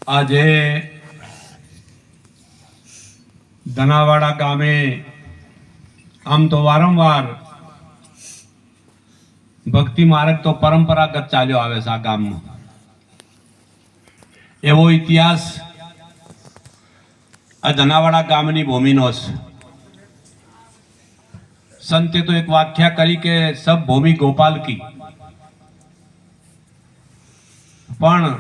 આજે ધનાવાડા ગામે આમ તો વારંવાર ભક્તિ માર્ગ તો પરંપરાગત ચાલ્યો આવે છે આ ગામમાં. એવો ઇતિહાસ આ ધનાવાડા ગામની ભૂમિનો છે. સંતે તો એક વ્યાખ્યા કરી કે સબ ભૂમિ ગોપાલ કી. પણ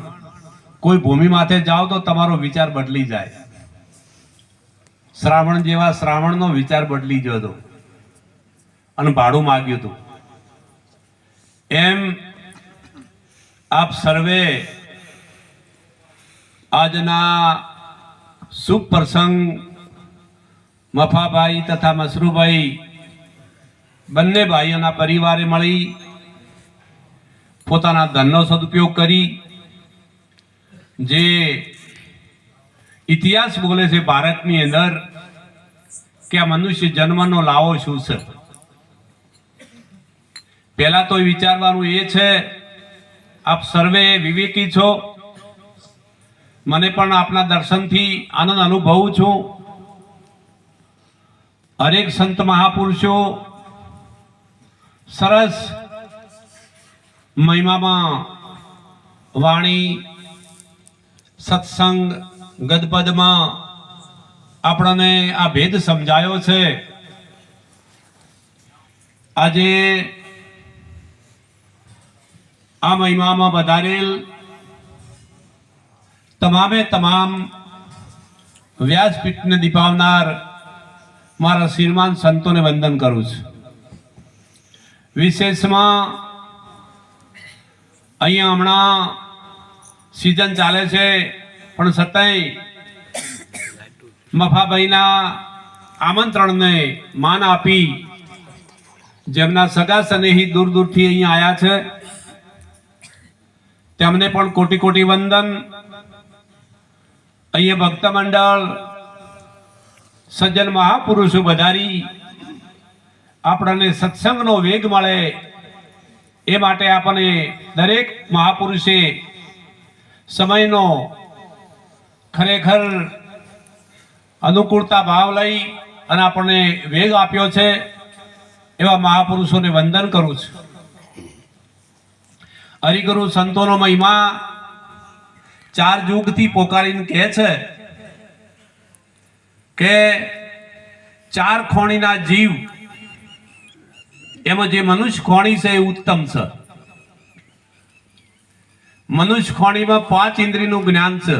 કોઈ ભૂમિ માથે જાઓ તો તમારો વિચાર બદલી જાય. શ્રાવણ જેવા શ્રાવણનો વિચાર બદલી ગયો હતો અને ભાડું માગ્યું હતું. એમ આપ સર્વે આજના શુભ પ્રસંગ મફાભાઈ તથા મસરૂભાઈ બંને ભાઈઓના પરિવારે મળી પોતાના ધનનો સદુપયોગ કરી જે ઇતિહાસ બોલે છે ભારતની અંદર કે આ મનુષ્ય જન્મનો લાવો શું છે. પહેલા તો વિચારવાનું એ છે, આપ સર્વે વિવેકી છો, મને પણ આપના દર્શનથી આનંદ અનુભવું છું. હરેક સંત મહાપુરુષો સરસ મહિમામાં વાણી સત્સંગ ગદપદમાં આપણને આ ભેદ સમજાયો છે. આજે આ મહિમામાં વધારેલ તમામે તમામ વ્યાસપીઠને દીપાવનાર મારા શ્રીમાન સંતોને વંદન કરું છું. વિશેષમાં અહીંયા હમણાં સિઝન ચાલે છે પણ છતાંય મફાભાઈના આમંત્રણને માન આપી જેમના સગા સ્નેહી દૂર દૂરથી અહીંયા આવ્યા છે તેમને પણ કોટી કોટી વંદન. અહીંયા ભક્ત મંડળ સજ્જન મહાપુરુષો વધારી આપણને સત્સંગનો વેગ મળે એ માટે આપણને દરેક મહાપુરુષે સમયનો ખરેખર અનુકૂળતા ભાવ લઈ અને આપણને વેગ આપ્યો છે. એવા મહાપુરુષોને વંદન કરું છું. હરિગુરુ સંતોનો મહિમા 4 યુગથી પોકારીને કહે છે કે 4 ખોણીના જીવ એમાં જે મનુષ્ય ખોણી છે એ ઉત્તમ છે. મનુષ્ય ખોણીમાં 5 ઇન્દ્રિયનું જ્ઞાન છે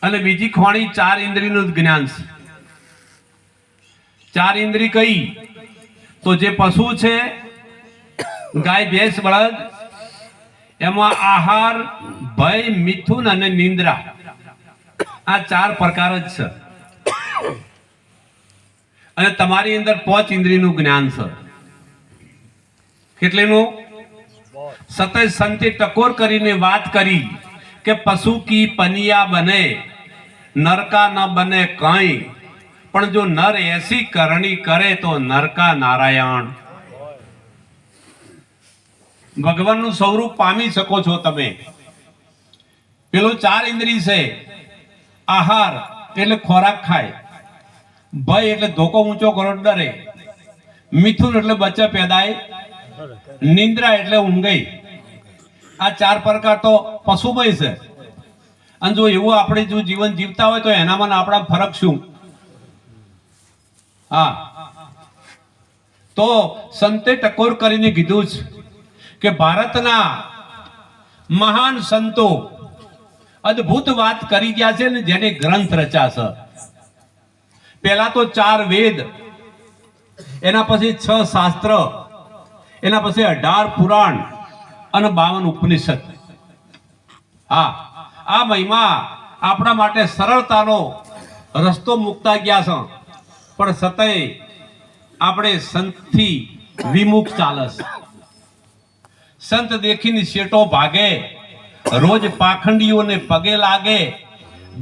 અને બીજી ખોણી 4 ઇન્દ્રિયનું જ્ઞાન છે. 4 ઇન્દ્રિય કઈ તો જે પશુ છે ગાય ભેંસ બળદ એમાં આહાર ભય મિથુન અને નિંદ્રા આ 4 પ્રકાર જ છે. અને તમારી અંદર 5 ઇન્દ્રિયનું જ્ઞાન છે. કેટલેનું સતત સંતે ટકોર કરીને વાત કરી કે પશુ કી પનિયા બને નરકા ન બને કઈ, પણ જો નર એસી કરણી કરે તો નરકા નારાયણ. ભગવાનનું સ્વરૂપ પામી શકો છો તમે. પેલું 4 ઇન્દ્રિય છે. આહાર એટલે ખોરાક ખાય, ભય એટલે ધોકો ઊંચો કરો ડરે, મિથુન એટલે બચ્ચા પેદાય, નિંદ્રા એટલે ઊંઘાઈ. આ 4 પ્રકાર તો પશુમય છે. અને જો એવું આપણે જો જીવન જીવતા હોય તો એનામાં આપણા ફરક શું? હા, તો સંતે ટકોર કરીને કીધું છે કે ભારતના મહાન સંતો અદ્ભુત વાત કરી ગયા છે ને જેને ગ્રંથ રચ્યા છે. પહેલા તો 4 વેદ, એના પછી 6 શાસ્ત્ર, એના પછી 18 પુરાણ અને 52 ઉપનિષદ. હા, આ મહિમા આપણા માટે સરળતાનો રસ્તો મૂકતા ગયા છે, પણ છતાંય આપણે સંતથી વિમુખ ચાલે છે. સંત દેખીને શેઠો ભાગે, રોજ પાખંડીઓને પગે લાગે,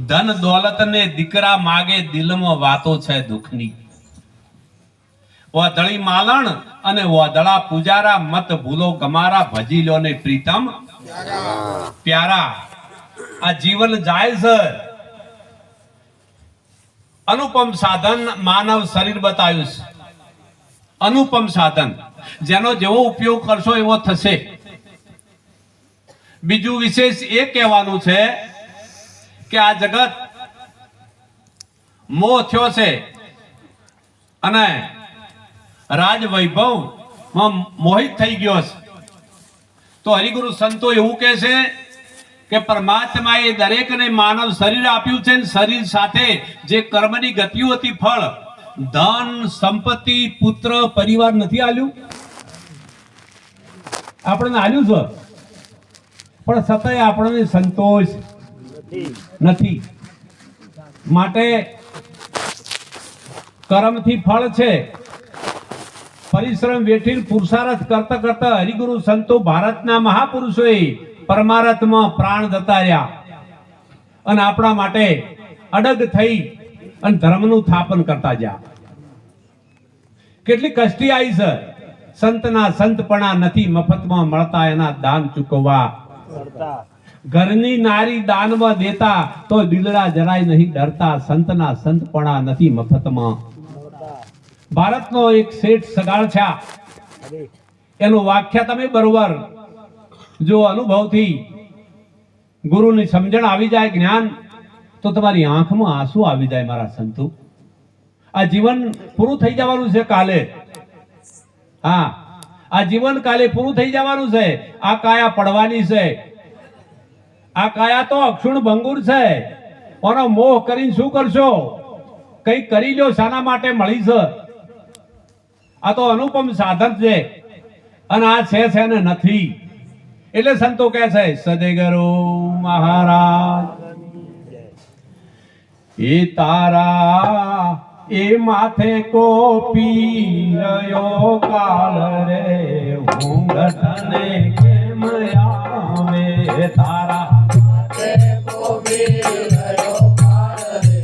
ધન દોલત ને દીકરા માગે, દિલમાં વાતો છે દુઃખની. વાદળી માલણ અને વાદળા પૂજારા, મત ભૂલો ગમારા, ભજી લો ને પ્રીતમ પ્યારા. આ જીવન જાય છે. અનુપમ સાધન માનવ શરીર બતાવ્યું છે. અનુપમ સાધન, જેનો જેવો ઉપયોગ કરશો એવો થશે. બીજું વિશેષ એ કહેવાનું છે કે આ જગત મોહ થયો છે અને રાજ વૈભવમાં મોહિત થઈ ગયો છે. તો હરિગુરુ સંતો એવું કહે છે કે પરમાત્માએ દરેકને માનવ શરીર આપ્યું છે ને શરીર સાથે જે કર્મની ગતિઓ હતી, ફળ, ધન, સંપત્તિ, પુત્ર, પરિવાર નથી આલ્યું? આપણને આલ્યું છે, પણ છતાંય આપણને સંતોષ નથી. માટે કર્મથી ફળ છે. પરિશ્રમ વેઠીને પુરુષાર્થ કરતા કરતા હરિગુરુ સંતો ભારતના મહાપુરુષોએ પરમાર્થમાં પ્રાણ જતા રહ્યા અને આપણા માટે અડગ થઈ અને ધર્મનું સ્થાપન કરતા ગયા. કેટલી કષ્ટી આવી છે. સંતના સંતપણા નથી મફતમાં મળતા, એના દાન ચૂકવવા. ઘરની નારી દાનમાં દેતા તો દિલડા જરાય નહીં ડરતા, સંતના સંતપણા નથી મફતમાં. ભારતનો એક શેઠ સગાળ છે, એનું વાક્ય તમે બરોબર જો અનુભવથી ગુરુની સમજણ આવી જાય, જ્ઞાન, તો તમારી આંખમાં આંસુ આવી જાય. મારા સંતો, આ જીવન પૂરું થઈ જવાનું છે કાલે. હા, આ જીવન કાલે પૂરું થઈ જવાનું છે. આ કાયા પડવાની છે. આ કાયા તો અક્ષુણ ભંગુર છે. ઓનો મોહ કરીને શું કરશો? કઈ કરી લો, શાના માટે મળી છે? આ તો અનુપમ સાધન છે અને આ છે ને નથી. એટલે સંતો કહે છે, સદેગરો મહારાજ એ તારા એ માથે કોપી રહ્યો કાળ રે, ઊંઘ તને કેમ આવે? તારા માથે કોપી રહ્યો કાળ રે,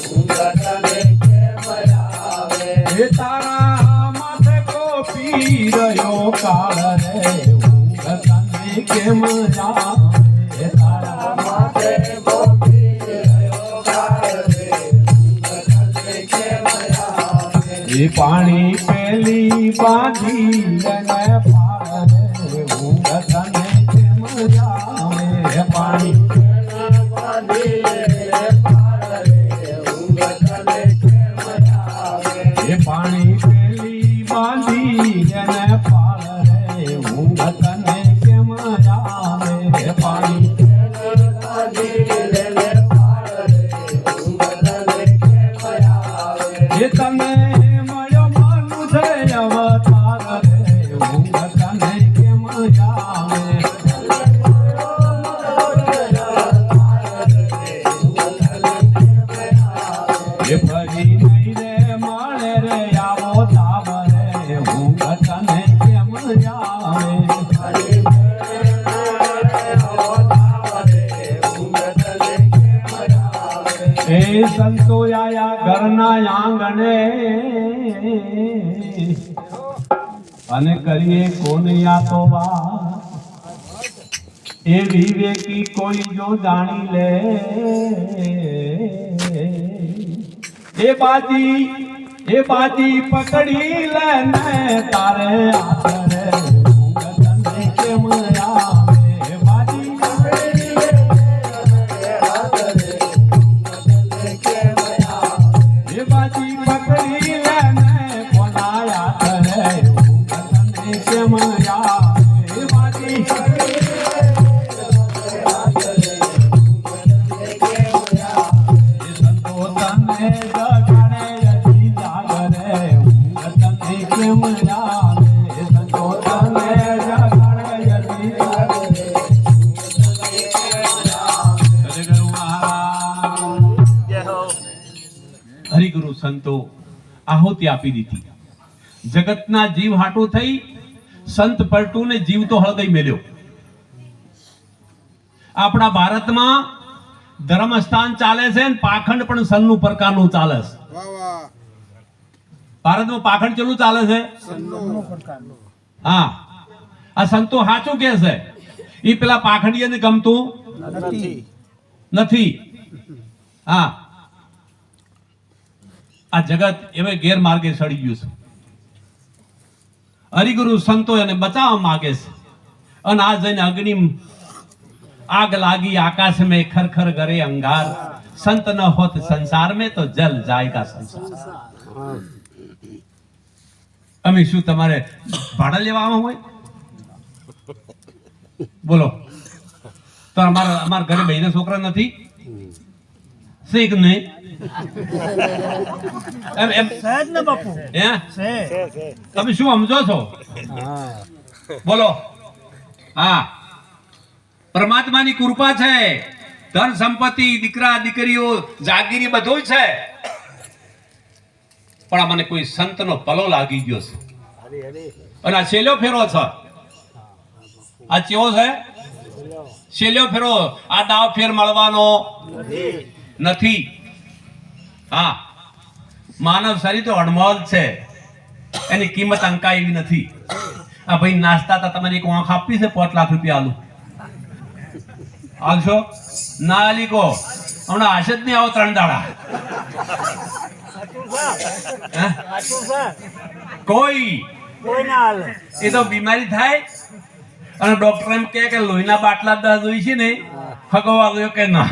ઊંઘ તને કેમ આવે? તારા માથે કોપી રહ્યો કાળ રે, ઊંઘ તને કેમ આવે? તારા માથે કોપી રહ્યો કાળ રે, એ પાણી પેલી બાંધી અને પાળ રે, ઊંઘ તને કેમ આવે? પાણી બાંધી પાળ રે, ઊંઘ તને કેમ આવે? એ પાણી પેલી બાંધી અને પાળ રે, ઊંઘ તને કેમ આવે? પાણી બાંધી પાળ રે, ઊંઘ તને કેમ આવે? એ તમે સંતો આયા ઘરના આંગણે અને કરીએ કોને યાતો વાત? એ વિવેકી કોઈ જો જાણી લે, એ બાજી પકડી લે ને તારે આખરે, ઊંઘ તને કેમ આવે? બાજી પકડી લે બાજી પકડી લે ને કોના આખરે, ઊંઘ તને કેમ આવે? બાજી હરિગુરુ સંતો આહુતિ આપી દીધી. જગતના જીવ હાટું થઈ સંત પલટું ને જીવ તો હળદઈ મેલ્યો. આપણા ભારતમાં ધર્મસ્થાન ચાલે છે ને પાખંડ પણ સન્નું પ્રકારનું ચાલે છે. ભારતમાં પાખંડ ચેલું ચાલે છે? હા, આ સંતો સાચું કે છે. એ પેલા પાખંડીને ગમતું નથી. નથી. હા, આ જગત એવે ગેરમાર્ગે સડી ગયું છે. હરિગુરુ સંતો એને બચાવવા માંગે છે, અને આ જઈને અગ્નિ આગ લાગી આકાશ में खर करे अंगार, संत न होत संसार में तो जल जाएगा संसार. અમે શું તમારે ભાડા લેવા આવા હોય? બોલો, તો અમારા ઘરે બહેના છોકરા નથી શીખ નહીં? એમ સહેજ ને બાપુ, હે તમે શું સમજો છો? બોલો. હા, પરમાત્માની કૃપા છે. ધન સંપત્તિ, દીકરા દીકરીઓ, જાગીરી બધું છે, પણ આ મને કોઈ સંતનો પલો લાગી ગયો છે. અને આ છેલ્લો ફેરો છે. આ કેવો છે? છેલ્લો ફેરો. આ દાવ ફેર મળવાનો નથી. હા, માનવ શરીર તો અણમોલ છે, એની કિંમત અંકાય એવી નથી. આ ભાઈ નાસ્તા હતા, તમને એક આંખ આપી છે, 5 લાખ રૂપિયા આલું હાલશો? ના આલી કો હમણાં આશ જ નહીં આવો 3 દાડા. કોઈ એ તો બીમારી થાય અને ડોક્ટર એમ કહે કે લોહીના બાટલા 10 જોઈ છે ને, ફગવા ગયો કે ના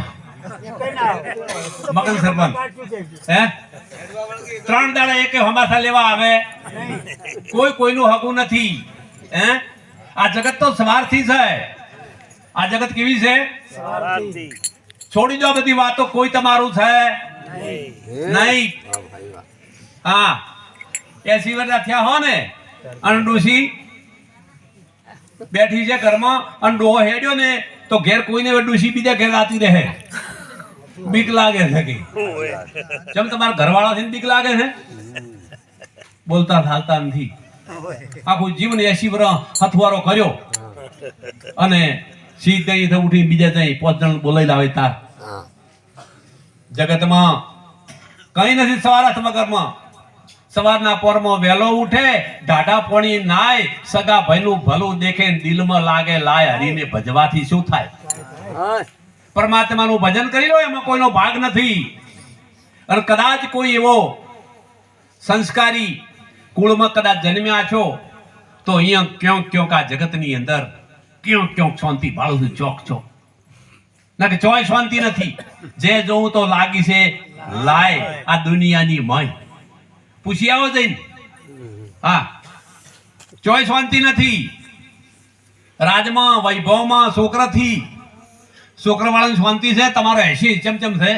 મગન સરપંચ, હે 3 દાડા એક હમાસા લેવા આવે. કોઈ કોઈનું હગું નથી. હે, આ જગત તો સ્વાર્થી છે. આ જગત કેવી છે? છોડી દો બધી વાતો, કોઈ તમારું છે નહીં. હા, 80 વર્ષના થયા હો ને, અને ડોશી બેઠી છે ઘરમાં, અને ડોહો હેડ્યો ને તો ઘેર કોઈને ડોશી બીજા ઘેર આતી રહે. બીક લાગે છે કે જેમ તમારા ઘરવાળા છે બીક લાગે છે? બોલતા ચાલતા નથી. આખું જીવન 80 વર્ષ હથવારો કર્યો, અને સીધા ઉઠી બીજા ત્યાં 5 જણ બોલાવી લાવે. તાર જગતમાં કઈ નથી સવારા વગરમાં. સવારના પોરમાં વહેલો ઉઠે, ઢાઢા પોણી નાય, સગા ભાઈનું ભલું દેખે, દિલમાં લાગે લાય, હરીને ભજવાથી શું થાય? પરમાત્માનું ભજન કરી લો, એમાં કોઈનો ભાગ નથી. અને કદાચ કોઈ એવો સંસ્કારી કુળમાં કદાચ જન્મ્યા છો તો અહીંયા ક્યોંક આ જગતની અંદર ક્યોંક શાંતિ ભાળું છું, ચોક ચોક ના કે ચોય શાંતિ નથી. જે જોવું તો લાગી છે લાય, આ દુનિયાની મય. પૂછી આવો જઈને. હા, ચોય શાંતિ નથી. રાજમાં વૈભવમાં છોકરાથી છોકરા વાળાની શાંતિ છે, તમારો 80 ચમચમ છે.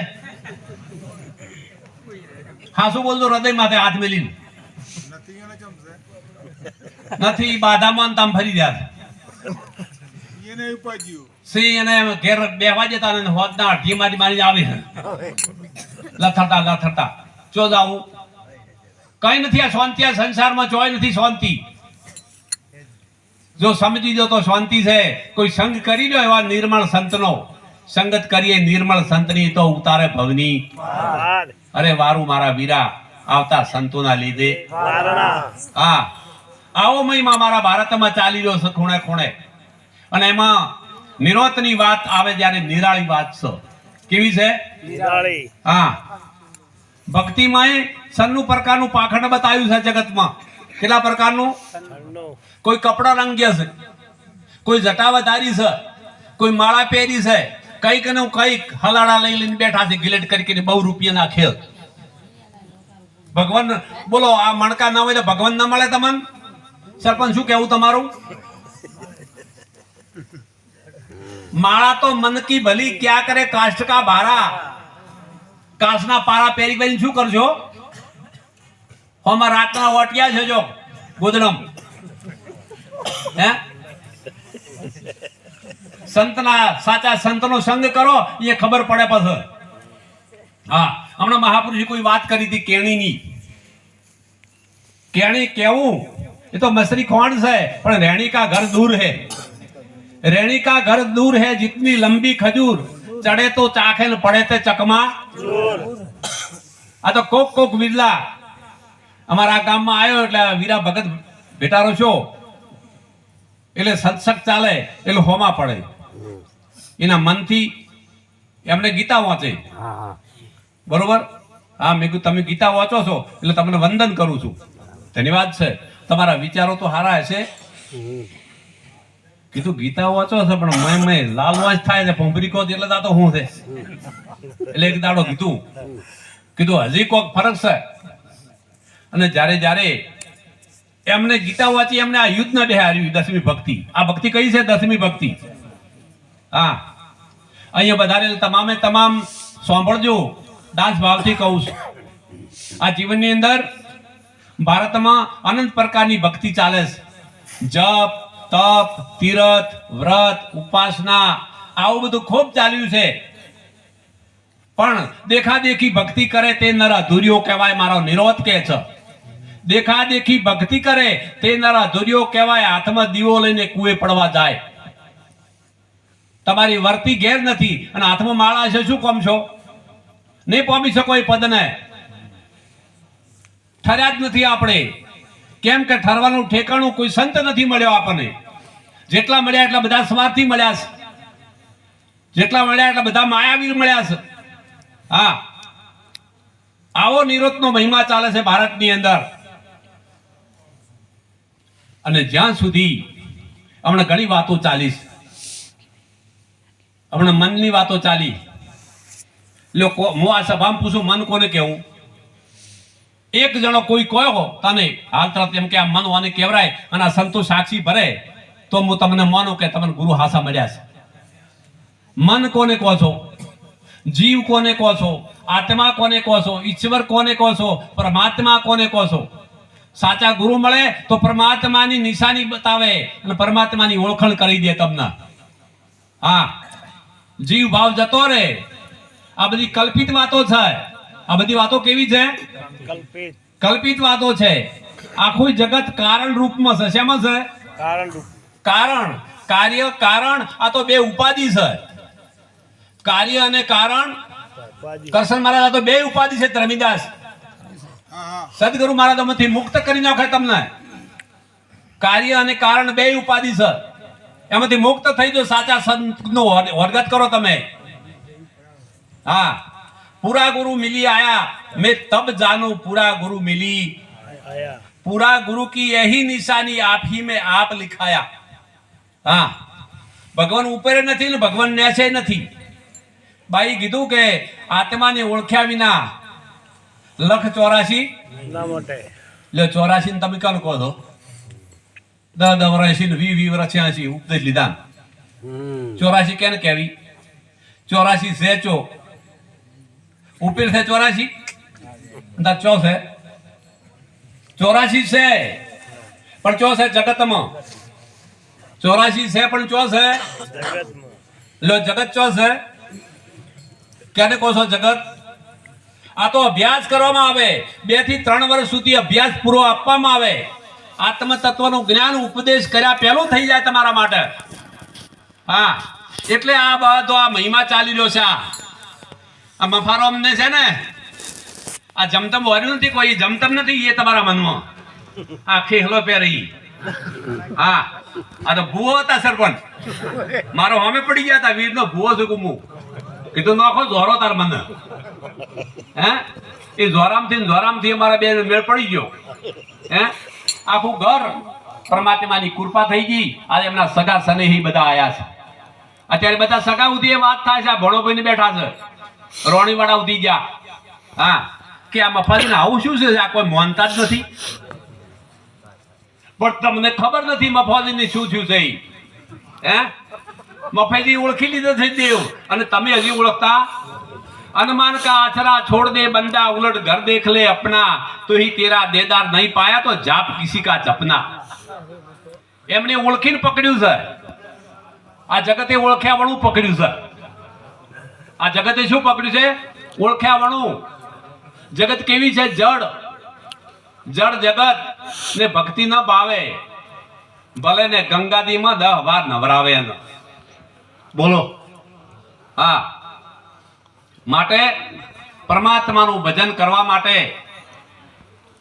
હા, શું બોલતો હૃદય માથે હાથ મેલીને? નથી, બાધામાં તામ ફરી ગયા સિંહ, એને ઘેર બેહવા જતા ને હોદના અઢી મારી આવે છે લથડતા. ચો જાવું કઈ નથી. આ શાંતિ આ સંસારમાં ચોય નથી શાંતિ. જો સમજી દો તો શાંતિ છે. કોઈ સંગ કરી લો એવા નિર્મળ સંતનો, સંગત કરીએ નિર્મળ સંતની તો ઉતારે ભવની. અરે વારું મારા વીરા, આવતા સંતોના લીધે. હા, આવો મહિમા મારા ભારતમાં ચાલી રહ્યો છે ખૂણે ખૂણે. અને એમાં નિરોતની વાત આવે જ્યારે નિરાળી વાત છે. કેવી છે? નિરાળી. હા, ભક્તિમાં સન્નું પ્રકારનું પાખંડ બતાવ્યું છે જગતમાં. કેટલા પ્રકારનું? કોઈ કપડા રંગ્યા છે, કોઈ જટા વધારી છે, કોઈ માળા પહેરી છે, કઈક ને કઈક હલાડા લઈને બેઠા છે, ગિલેટ કરીને બહુ રૂપિયાના ખેલ. ભગવાન બોલો, આ મણકા ના હોય તો ભગવાન ના મળે તમને? સરપંચ શું કેવું તમારું? માળા તો મન કી ભલી ક્યાં કરે કાષ્ટ કા ભારા. કાસના પારા પહેરી પહેરીને શું કરજો? હમણાં રાતના વટિયા છે જો ગોદડમ. હે, સંતના સાચા સંતનો સંગ કરો, એ ખબર પડે પછી. હા, હમણાં મહાપુરુષે કોઈ વાત કરી હતી કેણીની. કેણી કેવું, એ તો મસરી ખોણ છે, પણ રેણી કા ઘર દૂર है. રેણી કા ઘર દૂર है, जितनी लंबी खजूर चढ़े तो चाखे न पड़े ते चकमा. આ તો કોક વિરલા અમારા ગામમાં આવ્યો એટલે વીરા ભગત ભેટારો છો એટલે સત્સંગ ચાલે એટલે હોમાં પડે. એના મનથી એમને ગીતા વાંચે. હા બરોબર? હા, મેં કીધું તમે ગીતા વાંચો છો એટલે તમને વંદન કરું છું, ધન્યવાદ છે. તમારા વિચારો તો સારા હશે. કીધું ગીતા વાંચો છો પણ મેં લાલવાંચ થાય છે ભોંભરી કહો એટલે આ તો શું છે? એટલે એક દાડો કીધું હજી કોઈક ફરક છે. અને જ્યારે એમને ગીતા વાંચી એમને આ યુદ્ધ ના બેહાર્યું, 10મી ભક્તિ. આ ભક્તિ કઈ છે? 10મી ભક્તિ. હા, અહીંયા વધારે તમામે તમામ સાંભળજો, દાસ ભાવથી કહું છું. આ જીવનની અંદર ભારતમાં અનંત પ્રકારની ભક્તિ ચાલે છે. જપ, તપ, તીરથ, વ્રત, ઉપાસના આવું બધું ખૂબ ચાલ્યું છે. પણ દેખાદેખી ભક્તિ કરે તે નર અધૂર્યો કહેવાય, મારો નિરોધ કહે છે. દેખાદેખી ભક્તિ કરે તે નર અધૂર્યો કહેવાય, હાથમાં દીવો લઈને કુએ પડવા જાય. તમારી વર્તી ઘેર નથી અને હાથમાં માળા છે, શું કોમ છો? નહીં પામી શકો એ પદને. ઠર્યા જ નથી આપણે. કેમ કે ઠરવાનું ઠેકાણું કોઈ સંત નથી મળ્યો આપણને. જેટલા મળ્યા એટલા બધા સ્વાર્થી મળ્યા છે, જેટલા મળ્યા એટલા બધા માયાવીર મળ્યા છે. હા, આવો નિરોધનો મહિમા ચાલે છે ભારતની અંદર. અને જ્યાં સુધી હમણાં ઘણી વાતો ચાલી છે, હમણાં મનની વાતો ચાલી. લોકો હું આ સભામાં પૂછું, મન કોને કહેવું? એક જણો કોઈ કહો તને હાલ તરત એમ કે આ મન વાને કહેવાય અને આ સંતો સાક્ષી ભરે તો હું તમને માનું કે તમને ગુરુ હાસા મળ્યા છે. મન કોને કહો છો? જીવ કોને કહો છો? આત્મા કોને કહો છો? ઈશ્વર કોને કહો છો? પરમાત્મા કોને કહો છો? સાચા ગુરુ મળે તો પરમાત્માની નિશાની બતાવે અને પરમાત્માની ઓળખાણ કરી દે તમને. હા, જીવ ભાવ જતો રહે. આ બધી કલ્પિત વાતો છે. આ બધી વાતો કેવી છે? કલ્પિત વાતો છે. આખું જગત કારણ રૂપમાં છે. શેમાં છે? કારણ. કાર્ય કારણ આ તો બે ઉપાધિ છે. કાર્ય અને કારણ. કરશન મહારાજ આ તો બે ઉપાધિ છે. ધર્મીદાસ સદગુરુ મહારાજ માંથી મુક્ત કરી નાખે તમને. કાર્ય અને કારણ બે ઉપાધિ છે, એમાંથી મુક્ત થઈ જો સાચા સંતનો વર્ગત કરો તમે. હા, પૂરા ગુરુ મિલી આયા મેં તબ જાનું, પૂરા ગુરુ મિલી પૂરા ગુરુ કી यही નિશાની आप ही में आप लिखाया. હા, ભગવાન ઉપર નથી ને ભગવાન નેચે નથી. બાઈ કીધું કે આત્માને ઓળખ્યા વિના લખ 84 ના મોટે. લે 84 ને તમે કોણ કહો છો? 10 વર્ષ ને 20 વર્ષ 86 ઉપદેશ લીધા. 84 કેને કહેવી? 84 છે ચો ઉપર છે 84 ના ચો છે 84 છે પણ ચો છે જગતમાં. 84 છે પણ ચો છે લો જગત. ચો છે કેને કહો છો જગત? આ તો અભ્યાસ કરવામાં આવે. 2 થી 3 વર્ષ સુધી અભ્યાસ પૂરો આપવામાં આવે. આત્મ તત્વનું જ્ઞાન ઉપદેશ કર્યા પહેલું થઈ જાય તમારા માટે. હા, એટલે આ બધો આ મહિમા ચાલી રહ્યો છે. આ મફારો અમને છે ને આ જમતમ વર્યું નથી, કોઈ જમતમ નથી એ તમારા મનમાં. આ ખેહલો પહેરી. હા, આ તો ભૂવો હતા સરપંચ મારો સામે પડી ગયા હતા. વીરનો ભૂવો છે ગુમું. કીધું નાખો જોરો તાર મને. હે, એ જોરામથી અમારા બે મેળ પડી ગયો. હે, આખું ઘર પરમાત્માની કૃપા થઈ ગઈ. આજે એમના સગા સનેહી બધા આયા છે. અત્યારે બધા સગા ઉધી એ વાત થાય છે. આ ભણોભાઈ બેઠા છે, રોણીવાડા ઉધી ગયા. હા, કે આ મફાજીને આવું શું છે? આ કોઈ માનતા જ નથી. પણ તમને ખબર નથી મફાજીને શું થયું છે. હે, મફાજી ઓળખી લીધો છે દેવ અને તમે હજી ઓળખતા. अनुमान का आचरा छोड़ दे बंदा, उलट घर देख ले अपना, तो ही तेरा देदार नहीं पाया तो जाप किसी का जपना. એમને ઓળખીને પકડ્યું છે. આ જગતે ઓળખ્યા વાળું પકડ્યું છે. આ જગતે શું પકડ્યું છે? ઓળખ્યા વાળું. જગત કેવી છે? જડ જગત ને ભક્તિ ન ભાવે ભલે ને ગંગાદીમાં 10 વાર નવરાવે. બોલો. હા, માટે પરમાત્માનું ભજન કરવા માટે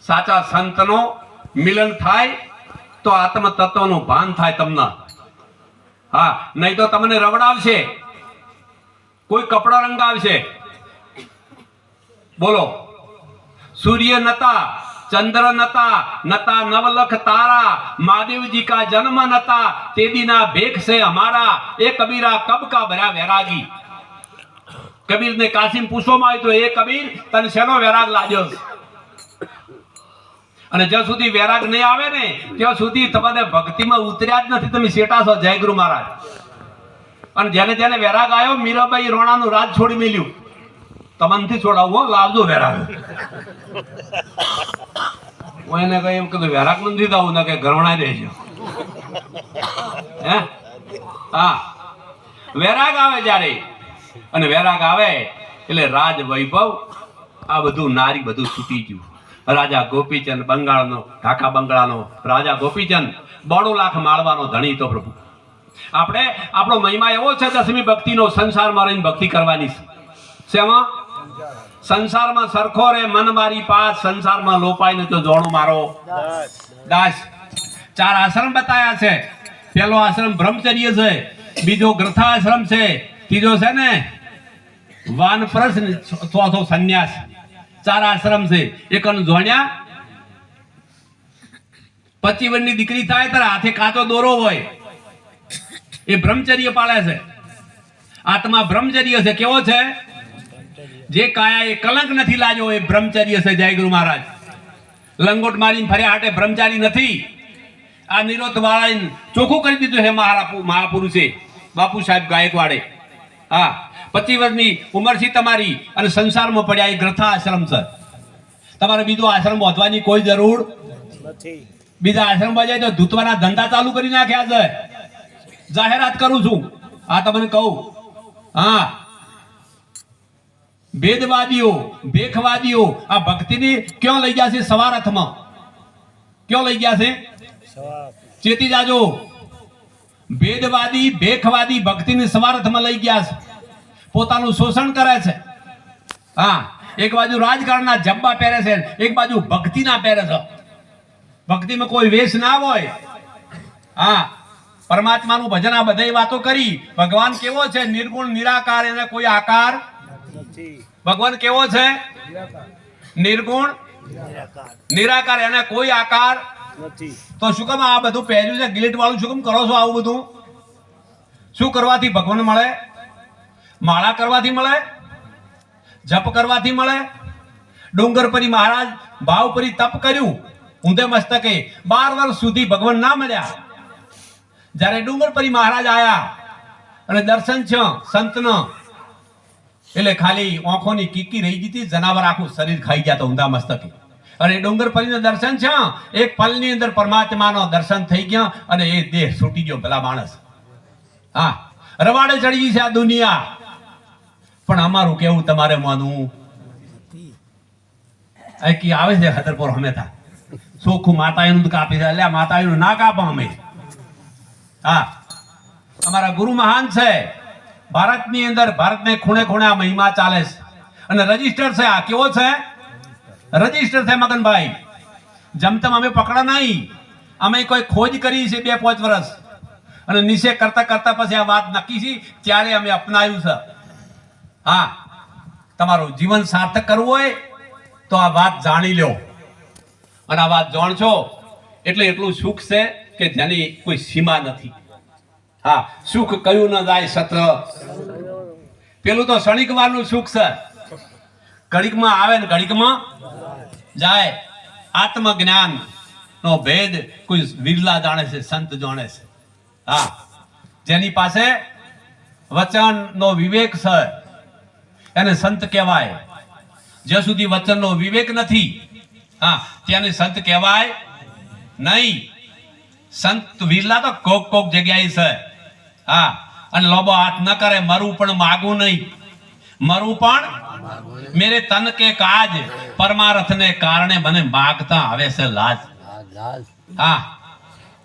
સાચા સંતનો મિલન થાય તો આત્મ તત્વનું ભાન થાય તમને. હા, નહીં તો તમને રવડાવશે. કોઈ કપડો રંગાવશે, બોલો. સૂર્ય નતા, ચંદ્ર નતા, નતા નવલખ તારા, महादेव કા જન્મ નતા, તે દીના ભેખ સે હમારા, એ કબીરા કબ કા ભર્યા વૈરાગી. કબીર ને કાસિમ પૂછવામાં આવ્યું તો એ કબીર તને શેનો વૈરાગ લાગ્યો? અને જ્યાં સુધી વૈરાગ નહીં આવે ને ત્યાં સુધી તમારે ભક્તિમાં ઉતર્યા જ નથી. તમે શેટા છો. જય ગુરુ મહારાજ. અને જેને જેને વૈરાગ આવ્યો, મીરાબાઈ રોણાનું રાજ છોડી મેલ્યું. તમને નથી છોડાવવો, લાવજો વૈરાગ. હું એને કઈ એમ કીધું વૈરાગ નથી થવું ને કે ઘરવણાઈ દેજો. હે હા, વૈરાગ આવે જ્યારે, અને વૈરાગ આવે એટલે રાજ વૈભવ આ બધું નારી બધું છૂટી ગયું. રાજા ગોપીચંદ બંગાળનો, ઢાકા બંગલાનો રાજા ગોપીચંદ 92 લાખ માળવાનો ધણી તો પ્રભુ. આપણે આપણો મહિમા એવો છે દસમી ભક્તિનો, સંસારમાં રહીને ભક્તિ કરવાની છે. શેમાં? સંસારમાં સરખો રે મન મારી પાસ, સંસારમાં લોપાય ને તો જોણો મારો દાસ. 4 આશ્રમ બતાયા છે. પહેલો આશ્રમ બ્રહ્મચર્ય છે, બીજો ગ્રથા આશ્રમ છે, ત્રીજો છે ને વાનપ્રસ્થ, ચોથો સંન્યાસ. 4 આશ્રમ છે. એકનું જોણ્યા 25 વર્ષની દીકરી થાય ત્યારે હાથે કાચો દોરો હોય, એ બ્રહ્મચર્ય પાળે છે. આત્મા બ્રહ્મચર્ય છે. કેવો છે? જે કાયા એ કલંક નથી લાગ્યો એ બ્રહ્મચર્ય છે. જય ગુરુ મહારાજ. લંગોટ મારીને ફર્યા હાટે બ્રહ્મચારી નથી. આ નિરોધ વાળાને ચોખ્ખું કરી દીધું છે મહાપુરુષે, બાપુ સાહેબ ગાયકવાડે. હા, 25 વર્ષની ઉંમર છે તમારી અને સંસારમાં પડ્યા, એ ગ્રથા આશ્રમ છે. તમારે બીજો આશ્રમ બાંધવાની કોઈ જરૂર નથી. બીજા આશ્રમમાં જાય તો ધૂતવાના ધંધા ચાલુ કરી નાખ્યા છે. જાહેરાત કરું છું, આ તમને કહું. હા, ભેદવાદીઓ, ભેખવાદીઓ આ ભક્તિની ક્યાં લઈ ગયા છે? સવારથમાં ક્યાં લઈ ગયા છે? ચેતી જાજો. ભેદવાદી, ભેખવાદી ભક્તિની સવારથમાં લઈ ગયા છે. પોતાનું શોષણ કરે છે. હા, એક બાજુ રાજકારણના જબ્બા પહેરે છે, એક બાજુ ભક્તિના પહેરે છે. ભક્તિમાં કોઈ વેશ ના હોય. હા, પરમાત્માનું ભજન આ બધી વાતો કરી. ભગવાન કેવો છે? નિર્ગુણ નિરાકાર, એને કોઈ આકાર નથી. ભગવાન કેવો છે? નિર્ગુણ નિરાકાર, એને કોઈ આકાર નથી. તો શું કામ આ બધું પહેર્યું છે ગિલેટ વાળું? શું કામ કરો છો આવું બધું? શું કરવાથી ભગવાન મળે? માળા કરવાથી મળે? જપ કરવાથી મળે? ડુંગરપરી મહારાજ ભાવપરી તપ કર્યું ઊંધે મસ્તકે, 12 વર્ષ સુધી ભગવાન ના મળ્યા. જ્યારે ડુંગરપરી મહારાજ આયા અને દર્શન છે સંતનો, એટલે ખાલી આંખોની કીકી રહી ગઈ હતી, જનાવર આખું શરીર ખાઈ ગયા ઊંધા મસ્તકે. અને ડુંગરપરીનું દર્શન છે, એક પલની અંદર પરમાત્માનો દર્શન થઈ ગયા અને એ દેહ છૂટી ગયો. ભલા માણસ. હા, રવાડે ચડી છે આ દુનિયા. પણ અમારું કેવું તમારે માનવું? આવે છે ખતરપુર હમેથા ચોખ્ખું માતાનું કાપી છે. એટલે માતાનું ના કાપા અમે. હા, અમારા ગુરુ મહાન છે. ભારતની અંદર, ભારતને ખૂણે ખૂણે આ મહિમા ચાલે છે અને રજીસ્ટર છે. આ કેવો છે? રજીસ્ટર છે મગનભાઈ. જમતમ અમે પકડા નહીં. અમે કોઈ ખોજ કરી છે 2-5 વર્ષ અને નિશે કરતા કરતા પછી આ વાત નક્કી છે ત્યારે અમે અપનાવ્યું છે. હા, તમારું જીવન સાર્થક કરવું હોય તો આ વાત જાણી લો. અને આ વાત જાણશો એટલે એટલું સુખ છે કે જેની કોઈ સીમા નથી. હા, સુખ કયું ન જાય સત્ર. પેલું તો ક્ષણિકવારનું સુખ છે, ઘડીકમાં આવે ને ઘડીકમાં જાય. આત્મજ્ઞાન નો ભેદ કોઈ વિરલા જાણે છે, સંત જાણે છે. હા, જેની પાસે વચન નો વિવેક છે એને સંત કહેવાય. જ્યાં સુધી વચન નો વિવેક નથી, હા, તેને સંત કહેવાય નહીં. સંત વિરલા તો કોક જગ્યાએ છે. હા, અને લોબો હાથ ન કરે. મરું પણ માગું નહીં, મરું પણ મેરે તન કે કાજ, પરમાર્થ ને કારણે મને માગતા આવે છે લાજ. હા,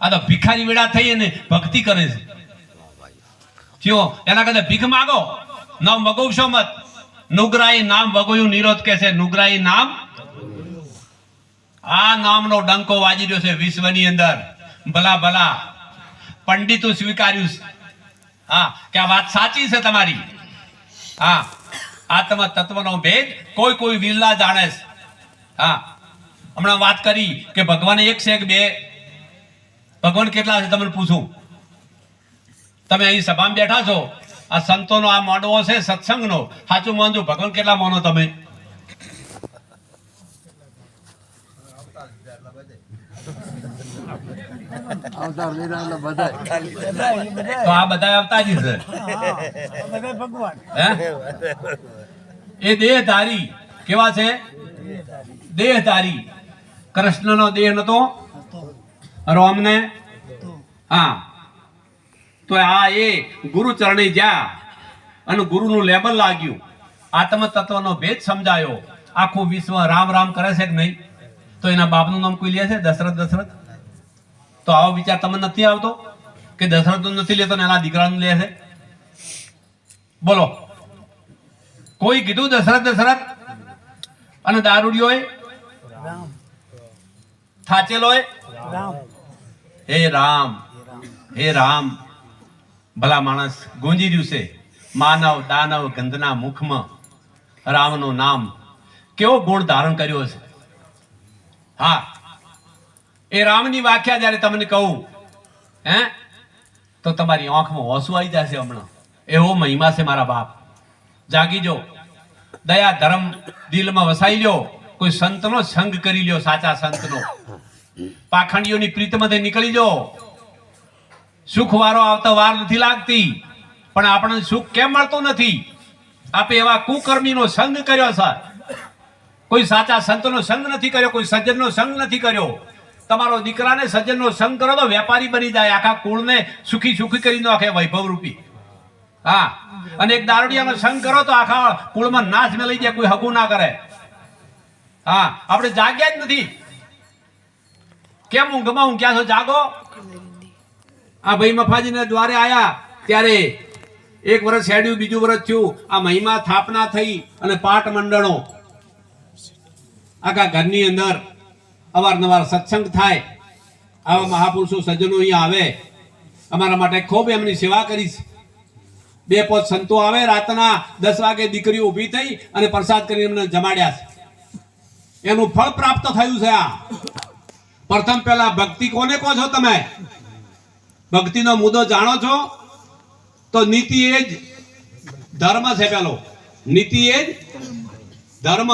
આ તો ભિખારી વેડા થઈ ને ભક્તિ કરે છે. ક્યો? એના કરતા ભીખ માગો. નામ વગોવશો મત. નુગરાઈ નામ વગોયું નિરોધ કે છે. નુગરાઈ નામ, આ નામનો ડંકો વાજી રહ્યો છે વિશ્વની અંદર. ભલા ભલા પંડિતો સ્વીકાર્યું. હા, કે આ વાત સાચી છે તમારી. હા, આત્મ તત્વનો ભેદ કોઈ કોઈ વિરલા જાણે છે. હા, હમણાં વાત કરી કે ભગવાન એક છે કે બે? ભગવાન કેટલા છે તમને પૂછું? તમે અહીં સભામાં બેઠા છો, આ સંતોનો આ માંડવો છે સત્સંગનો, સાચું માનજો, ભગવાન કેટલા માનો તમે? તો આ બધા આવતા જ છે. એ દેહધારી કેવા છે? દેહધારી. કૃષ્ણનો દેહ નતો, રામને. હા, તો આ એ ગુરુ ચરણે જ્યાં અને ગુરુનું લેબલ લાગ્યું, આત્મ તત્વનો ભેદ સમજાયો, આખું વિશ્વ રામ રામ કરે છે કે નહીં? તો એના બાપનું નામ કોઈ લે છે? દશરથ. તો આવો વિચાર તમને નથી આવતો કે દશરથ નથી લેતો ને એના દીકરાનું લે છે? બોલો, કોઈ કીધું દશરથ? અને દારૂડિયો થાચેલો હે રામ ભલા માણસ ગુંજી રહ્યું છે. માનવ દાનવ ગંધના મુખમાં રામનું નામ કેવો ગુણ ધારણ કર્યો છે. હા, એ રામની વ્યાખ્યા જયારે તમને કહું તો તમારી આંખમાં ઓસુ આવી જશે હમણાં. એવો મહિમા છે મારા બાપ. જાગી જો, દયા ધર્મ દિલમાં વસાઈ લ્યો, કોઈ સંતનો સંગ કરી લ્યો, સાચા સંતનો. પાખંડીઓની પ્રીતમાંથી નીકળી જાઓ. સુખ વારો આવતા વાર નથી લાગતી, પણ આપણને સુખ કેમ મળતું નથી? આપે એવા કુકર્મીનો સંગ કર્યો છે. કોઈ સાચા સંતનો સંગ નથી કર્યો, કોઈ સજ્જનનો સંગ નથી કર્યો. તમારો દીકરાને સજ્જનનો સંગ કરો તો વેપારી બની જાય, આખા કુળને સુખી કરી નાખે વૈભવ રૂપી. હા, અને એક દારૂડિયાનો સંગ કરો તો આખા કુળમાં નાશ મેળવી જાય, કોઈ હગું ના કરે. હા, આપણે જાગ્યા જ નથી. કેમ ઊંઘમાં ઊંઘ્યા છો? જાગો. આ ભાઈ મફાજીને દ્વારે આયા ત્યારે 1 વર્ષ હેડ્યું, બીજું વર્ષ થયું. આ મહિમા સ્થાપના થઈ અને પાઠ મંડળો આખા ઘરની અંદર અવારનવાર સત્સંગ થાય. આવા મહાપુરુષો સજ્જનો અહીંયા આવે, અમારા માટે ખૂબ એમની સેવા કરીશ. 2-5 સંતો આવે, રાતના 10 વાગે દીકરીઓ ઊભી થઈ અને પ્રસાદ કરીને એમને જમાડ્યા છે. એનું ફળ પ્રાપ્ત થયું છે. આ પ્રથમ પહેલા ભક્તિ કોને કહો છો તમે? ભક્તિનો મુદ્દો જાણો છો? તો નીતિ એ જ ધર્મ છે. પેલો નીતિ એ જ ધર્મ.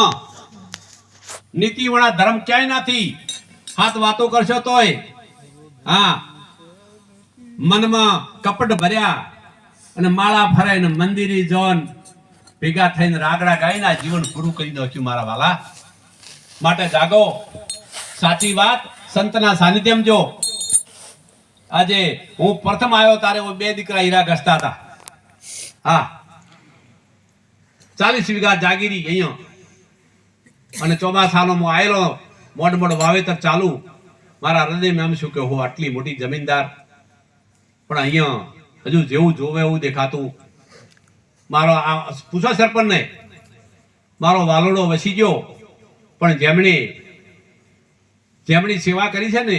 નીતિ વાળા ધર્મ ક્યાંય નથી. હાથ વાતો કરશો તોય હા, મનમાં કપટ ભર્યા અને માળા ફરાય ને મંદિરે જોન ભેગા થઈને રાગડા ગાઈને જીવન પૂરું કરી નાખ્યું મારા વાલા. માટે જાગો, સાચી વાત સંતના સાનિધ્યમ જો. આજે હું પ્રથમ આવ્યો ત્યારે 2 દીકરા હીરા ઘસતા હતા. હા, 40 વીઘા જાગીરી અહીંયા, અને ચોમાસાનો હું આવેલો, મોડ વાવેતર ચાલુ. મારા હૃદયમાં એમ શું કે હું આટલી મોટી જમીનદાર, પણ અહીંયા હજુ જેવું જોવે એવું દેખાતું. મારો આ પૂછો સરપંચને, મારો વાલોડો વસી ગયો, પણ જેમની સેવા કરી છે ને,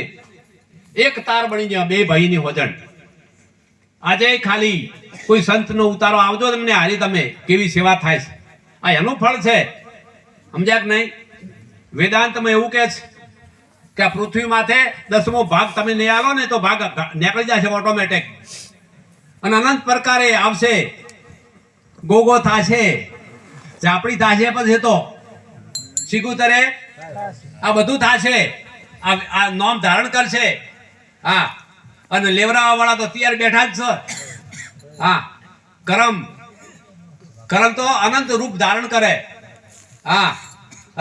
એક તાર બની ગયા 2 ભાઈની હોજણ. આજે ખાલી કોઈ સંતનો ઉતારો આવજો તમને, હારી તમે કેવી સેવા થાય છે. આ એનું ફળ છે, સમજ્યા કે નહીં? વેદાંતમાં એવું કહે છે કે આ પૃથ્વી માથે 10મો ભાગ તમે નહીં આલો ને તો ભાગ નીકળી જશે ઓટોમેટિક, અને અનંત પ્રકારે આવશે. ગોગો થશે, ઝાપડી થશે, પછી તો સિગુતરે આ બધું થશે. આ નામ ધારણ કરશે. હા, અને લેવરાવા વાળા તો તૈયાર બેઠા જ છે. હા, કરમ તો અનંત રૂપ ધારણ કરે. હા,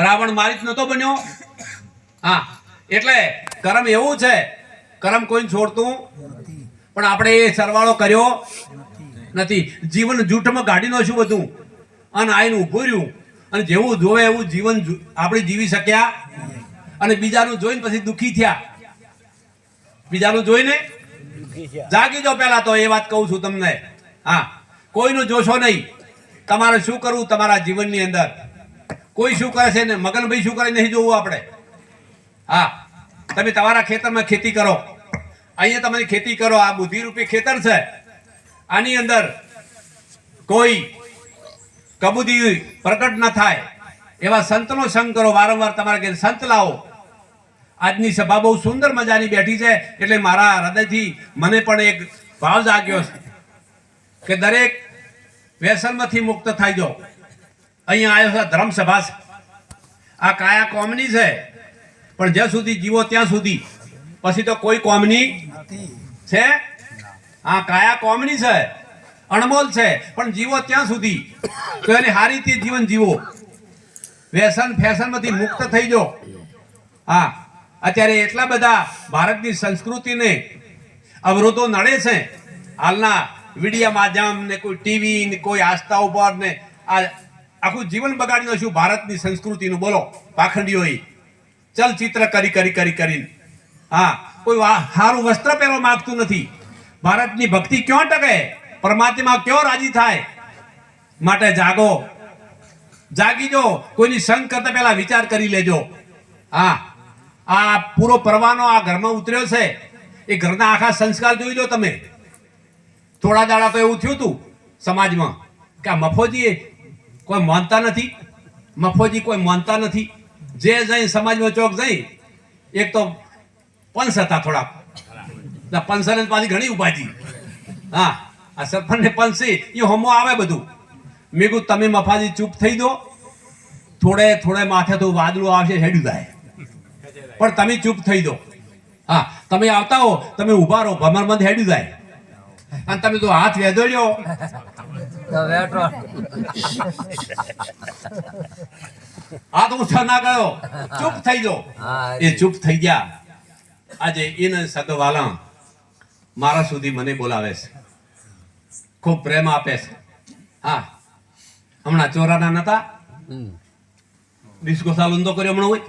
રાવણ મારી જ નતો બન્યો. હા, એટલે કરમ એવું છે, કરમ કોઈ છોડતું પણ આપણે એ સરવાળો કર્યો નથી. જીવન જૂઠમાં કાઢી નો શું બધું, અને આઈને ઉભું રહ્યું, અને જેવું જોવે એવું જીવન આપણે જીવી શક્યા, અને બીજાનું જોઈને પછી દુઃખી થયા. બીજાનું જોઈને જાગી જાઓ પેલા તો, એ વાત કહું છું તમને. હા, કોઈનું જોશો નહીં. તમારે શું કરવું તમારા જીવનની અંદર, કોઈ શું કરે છે ને મગનભાઈ શું કરે નહીં જોવું આપણે. હા, તમે તમારા ખેતરમાં ખેતી કરો, અહીંયા તમારી ખેતી કરો. આ બુદ્ધિરૂપી ખેતર છે, આની અંદર કોઈ કબૂદી પ્રગટ ન થાય એવા સંતનો સંગ કરો. વારંવાર તમારા ઘેર સંત લાવો. આજની સભા બહુ સુંદર મજાની બેઠી છે એટલે મારા હૃદયથી મને પણ એક ભાવ જાગ્યો છે કે દરેક વ્યસનમાંથી મુક્ત થઈ જાઓ. અહીંયા આવ્યો છે ધર્મ સભા છે. આ કાયા કોમની છે પણ જ્યાં સુધી જીવો ત્યાં સુધી, પછી તો કોઈ કોમની છે. આ કાયા કોમની છે, અણમોલ છે, પણ જીવો ત્યાં સુધી તો એને સારી રીતે જીવન જીવો. વ્યસન ફેશનમાંથી મુક્ત થઈ જાઓ. હા, અત્યારે એટલા બધા ભારતની સંસ્કૃતિને અવરોધો નડે છે. હાલના મીડિયા માધ્યમ ને કોઈ ટીવી ને કોઈ આસ્થા ઉપર ને આ આખું જીવન બગાડી નાખ્યું ભારતની સંસ્કૃતિનું. બોલો પાખંડીઓએ ચલચિત્ર કરીને. હા, કોઈ સારું વસ્ત્ર પહેરવા માંગતું નથી. ભારતની ભક્તિ ક્યાં ટકે? પરમાત્મા ક્યાં રાજી થાય? માટે જાગો, જાગી જો. કોઈની સંગ કરતા પહેલા વિચાર કરી લેજો. હા, આ પૂરો પરવાનો આ ઘરમાં ઉતર્યો છે. એ ઘરના આખા સંસ્કાર જોઈ લો તમે. થોડા દાડા તો એવું થયું હતું સમાજમાં કે આ મફોજી કોઈ માનતા નથી. મફોજી કોઈ માનતા નથી. જે જઈ સમાજમાં ચોક જઈ, એક તો પંસ હતા થોડાક, પંસને પાછી ઘણી ઉપાધી. હા, આ સરપંચને પંસી એ હોમો આવે બધું. મેં કહ્યું તમે મફાજી ચૂપ થઈ દો. થોડે માથે તો વાદળું આવશે, હેડ્યું જાય, પણ તમે ચૂપ થઈ દો. હા, તમે આવતા હો, તમે ઉભા રહો, ભમરમંદ હેડ્યું જાય. અને તમે તો હાથ વેદોડ્યો હાથ ઊંચા ના કર્યો, ચૂપ થઈ જાઓ. એ ચૂપ થઈ ગયા. આજે એને સગવાલા મારા સુધી મને બોલાવે છે, ખૂબ પ્રેમ આપે છે. હા, હમણાં ચોરાના નતા ડિસ્કો સાલ ઊંધો કર્યો હમણાં હોય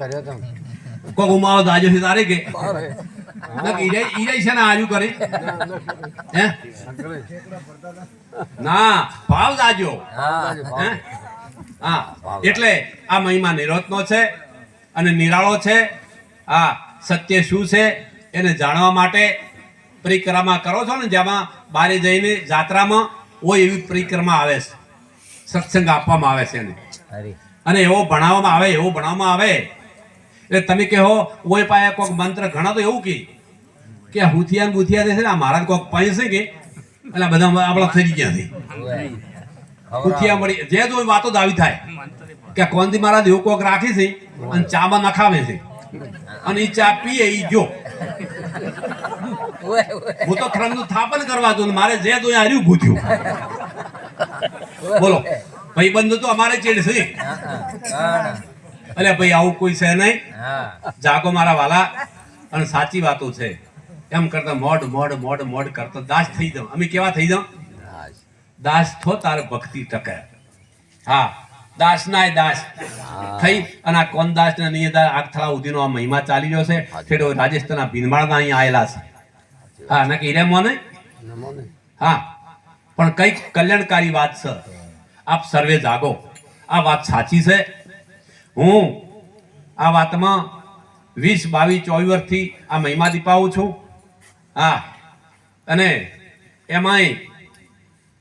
કોક ઉમાવો દાજો છે તારે કે ઈરાઈ છે ને આજુ કરી હે ના ભાવ દાજો. હા, એટલે આ મહિમા નિરોધનો છે અને નિરાળો છે. હા, સત્ય શું છે એને જાણવા માટે પરિક્રમા કરો છો ને, જેમાં બારે જઈને જાત્રામાં હોય એવી પરિક્રમા આવે છે, સત્સંગ આપવામાં આવે છે એને, અને એવો ભણાવવામાં આવે. એટલે તમે કહો ઓય પાયા કોઈક મંત્ર ઘણા તો એવું કે હુથિયા બુથિયા છે ને, આ મહારાજ કોઈક પૈસે કે એટલે બધા આપણા થઈ ગયા છે. હુથિયા મળી જે જો વાતો જ આવી થાય કે કોંદી મહારાજ એવું કોઈક રાખી છે અને ચામાં નખાવે છે અને એ ચા પીએ એ જો. હું તો ક્રમનું સ્થાપન કરવા દઉં, મારે જે તો હાર્યું ભૂત્યું. બોલો ભાઈ બંધ તો અમારે ચેડ છે. અલે ભાઈ આવું કોઈ છે નહીં. જાગો મારા વાલા, અને સાચી વાતો છે. એમ કરતા મોડ કરતા દાસ થઈ જાવ. અમે કેવા થઈ જાવ? દાસ થો તારે ભક્તિ ટકે. હા, દાસ નાય દાસ થઈ. અને આ કોણ દાસ ને નિયતા આગથળા ઉધીનો આ મહિમા ચાલી રહ્યો છે. છેડો રાજસ્થાનના ભીનમાળના અહીંયા આવેલા છે. હા, ના કે હીરે મોને. હા, પણ કઈક કલ્યાણકારી વાત છે. આપ સર્વે જાગો. આ વાત સાચી છે. હું આ વાતમાં 20, 22, 24 વર્ષથી આ મહિમા દીપાવું છું. હા, અને એમાંય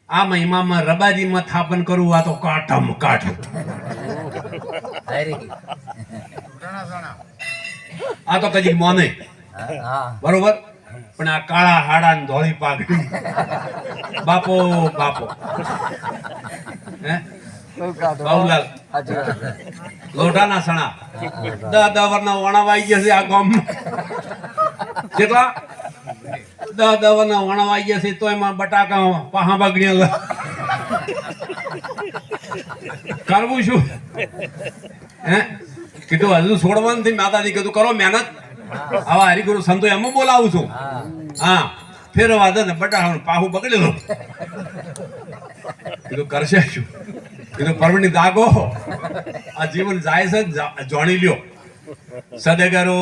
આ મહિમામાં રબાજીમાં સ્થાપન કરવું આ તો કાઠમ કાઠ. આ તો કદી મોને બરોબર, પણ આ કાળા હાડા ને ધોળી પાઘડી બાપો હે બાબુલાલ લોઢાના સણા 10 વર્ષના વણાવાઈ ગયા છે આ ગામ. કેટલા 10 વર્ષના વણાવાઈ ગયા છે તો એમાં બટાકા પાહા બગડ્યા. કરવું શું હે કીધું હજુ છોડવાનું થી માતાજી કીધું કરો મહેનત. આવા હરિગુરુ સંતો એમાં બોલાવું છું. હા, ફેરવા દે ને બટાકા પાહું બગડેલું. કીધું કરશે શું? કીધું પરમણી દાગો આ જીવન જાય છે જાણી લ્યો. સદગુરુ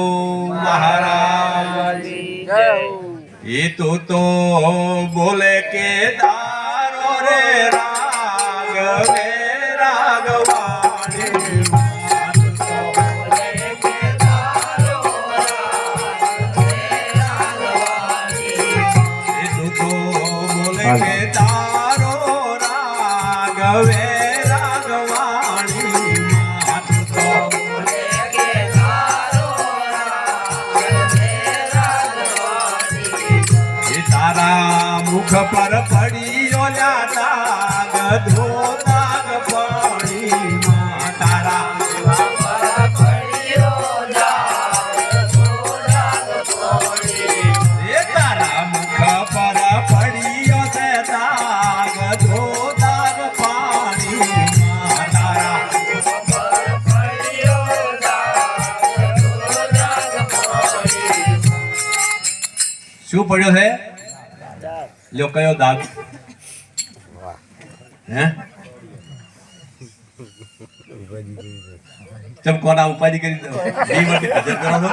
મહારાજ એ તો બોલે કે તારો રે રાગવે રાગવાણી બોલે કે તારો રાગવે રાગ ધોદાગ પાણીમાં તારા એ તારા મુખ પર પડ્યો છે દાગ ધોદાગ પાણીમાં તારા શું પડ્યો છે લ્યો કયો દાગ હે તમ કોના ઉપાધિ કરી દો એ માટે હાજર કરો છો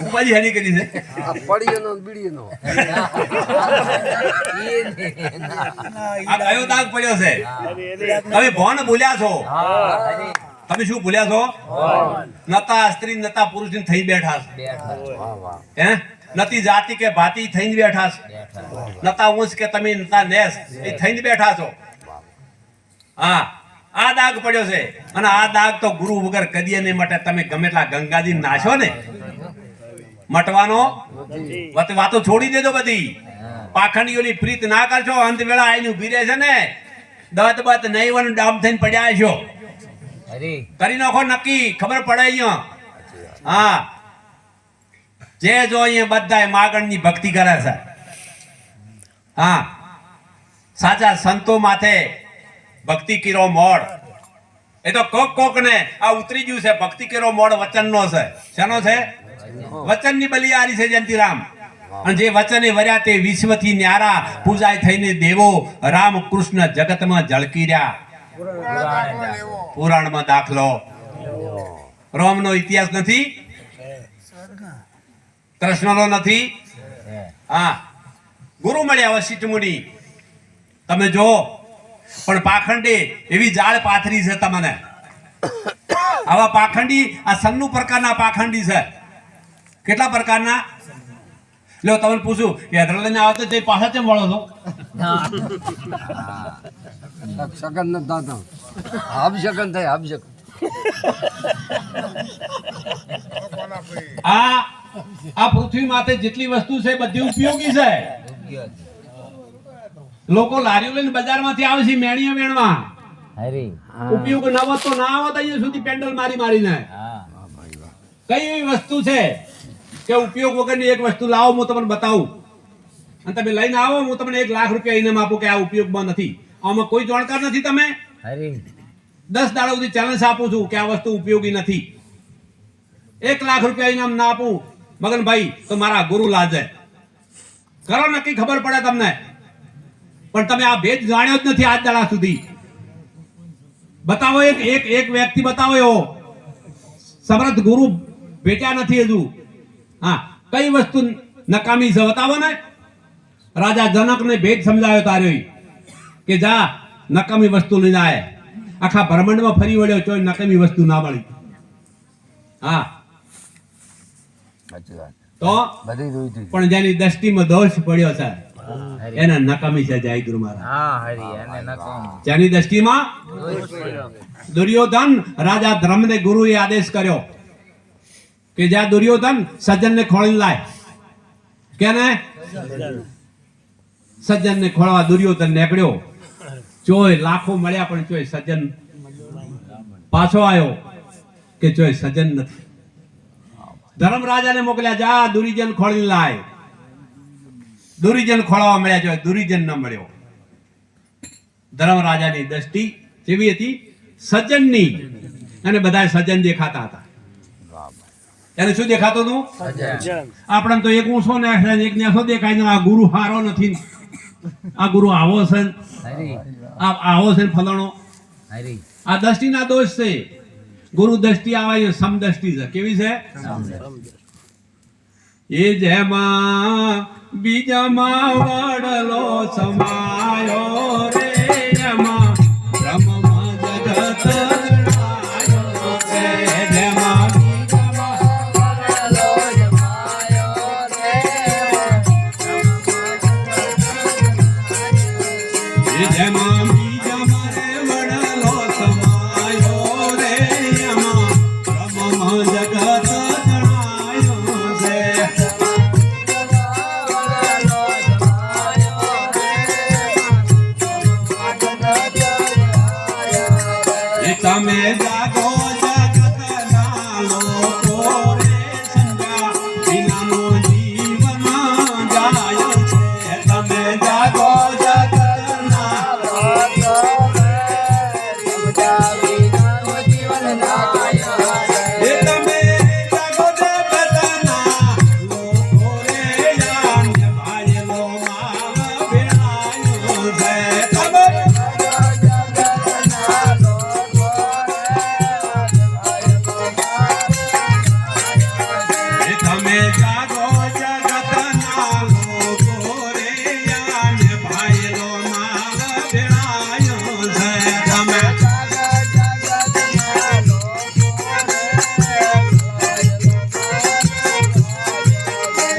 ઉપાધિ હાની કરી છે આ કયો દાગ પડ્યો છે તમે ભોન ભૂલ્યા છો તમે શું ભૂલ્યા છો નતા સ્ત્રી નતા પુરુષ ની થઈ બેઠા છે હે નતી જાતિ કે ભાતી થઈને બેઠા છે નતા ઊંચ કે તમે નતા નેસ એ થઈને બેઠા છો હા આ દાગ પડ્યો છે અને આ દાગ તો ગુરુ વગર કદીએ નહીં મટે તમે ગમે એટલા ગંગાજી નાશો ને મટવાનો વાતો છોડી દેજો બધી પાખંડીઓની પ્રીત ના કરશો અંત વેળા આઈને ઉભી રહે છે ને દત બત નહીં વન ડામ થઈને પડ્યા છો કરી નાખો નક્કી ખબર પડે અહીંયા હા જે જો અહીંયા બધા માગણની ભક્તિ કરે છે હા સાચા સંતો માથે ભક્તિ કીરો મોડ એ તો કોક ને આ ઉતરી ગયું છે ભક્તિ કીરો મોડ વચનનો છે શેનો છે વચનની બલિયારી છે જયંતિરામ અને જે વચને વર્યા તે વિશ્વથી ન્યારા પૂજાય થઈને દેવો રામ કૃષ્ણ જગતમાં ઝળકી રહ્યા પુરાણમાં દાખલો રોમનો ઇતિહાસ નથી કૃષ્ણનો નથી હા ગુરુ મળ્યા વશિષ્ઠ મુનિ તમે જો પણ પાખંડી એવી જાળ પાથરી છે તમને આવા પાખંડી આ સન્નુ પ્રકારના પાખંડી છે કેટલા પ્રકારના લો તમને પૂછું કે હૈદરાબાદ ને આવતો તે પાછા કેમ વળો છો શકન ન દાદા આબ શકન થાય આબ શકન આ પૃથ્વી માથે જેટલી વસ્તુ છે બધી ઉપયોગી છે લોકો લારીઓ લઈને બજારમાંથી આવે છે મેણીઓ વેણવા ઉપયોગ ન હોત તો ના આવત અહીંયા સુધી પેન્ડલ મારીને કઈ એવી વસ્તુ છે કે ઉપયોગ વગરની એક વસ્તુ લાવો હું તમને બતાવું અને તમે લઈને આવો હું તમને 1 લાખ રૂપિયા ઇનામ આપું કે આ ઉપયોગમાં નથી આમાં કોઈ જાણકાર નથી તમે 10 દાડા સુધી ચેલેન્જ આપું છું કે આ વસ્તુ ઉપયોગી નથી 1 લાખ રૂપિયા ઇનામ ના આપું મગનભાઈ તો મારા ગુરુ લાજે કરો નક્કી ખબર પડે તમને પણ તમે આ ભેદ જાણ્યો જ નથી આજ દાડા સુધી બતાવો એક વ્યક્તિ બતાવો એવો સમર્થ ગુરુ ભેટ્યા નથી હજુ હા કઈ વસ્તુ નકામી છે બતાવો ને રાજા જનક ને ભેદ સમજાયો તાર્યો કે જા નકામી વસ્તુ લઈને આય આખા બ્રહ્માંડમાં ફરી વળ્યો ચોય નકામી વસ્તુ ના મળી હા તો પણ જેની દ્રષ્ટિમાં દોષ પડ્યો છે એને નકામી છે જય ગુરુ મહારાજ જેની દ્રષ્ટિમાં દુર્યોધન રાજા ધર્મને ગુરુએ આદેશ કર્યો કે જ્યાં દુર્યોધન સજ્જનને ખોળી લાય કેને સજ્જનને ખોળવા દુર્યોધન નીકળ્યો ચોય લાખો મળ્યા પણ ચોય સજ્જન પાછો આવ્યો કે ચોય સજ્જન નથી ધર્મરાજાને મોકલ્યા જા દુર્યોધન ખોળી લાય દુર્યોધન ખોળવા મળ્યા ચોય દુર્યોધન ન મળ્યો ધર્મરાજાની દ્રષ્ટિ કેવી હતી સજ્જનની અને બધા સજ્જન દેખાતા હતા એને શું દેખાતું હતું આપણને તો એક ઊંચો ને એક નેસો દેખાય ને આ ગુરુ હારો નથી આ ગુરુ આવો છે આવો છે ફલાણો આ દ્રષ્ટિના દોષ છે ગુરુ દ્રષ્ટિ આવે સમ દ્રષ્ટિ છે કેવી છે એ જેમાં બીજામાં વડલો સમાયો રે એમાં બ્રહ્મમાં જગત જણાયો છે જેમાં જેમાં બીજા મારે વડલો સમાયો રે એમાં બ્રહ્મમાં જગત જણાયો છે તમે જાગો જગતના લોકો રે સમજા વિનાનો જીવન જાય છે તમે જાગો જગતના એ તમે જાગો જગતના લોકો રે યાન્ય ભાયેલો માવ ભેળાયો છે તમે તમે જાગો જગતના લોકો રે યાન્ય ભાયેલો માવ ભેળાયો છે તમે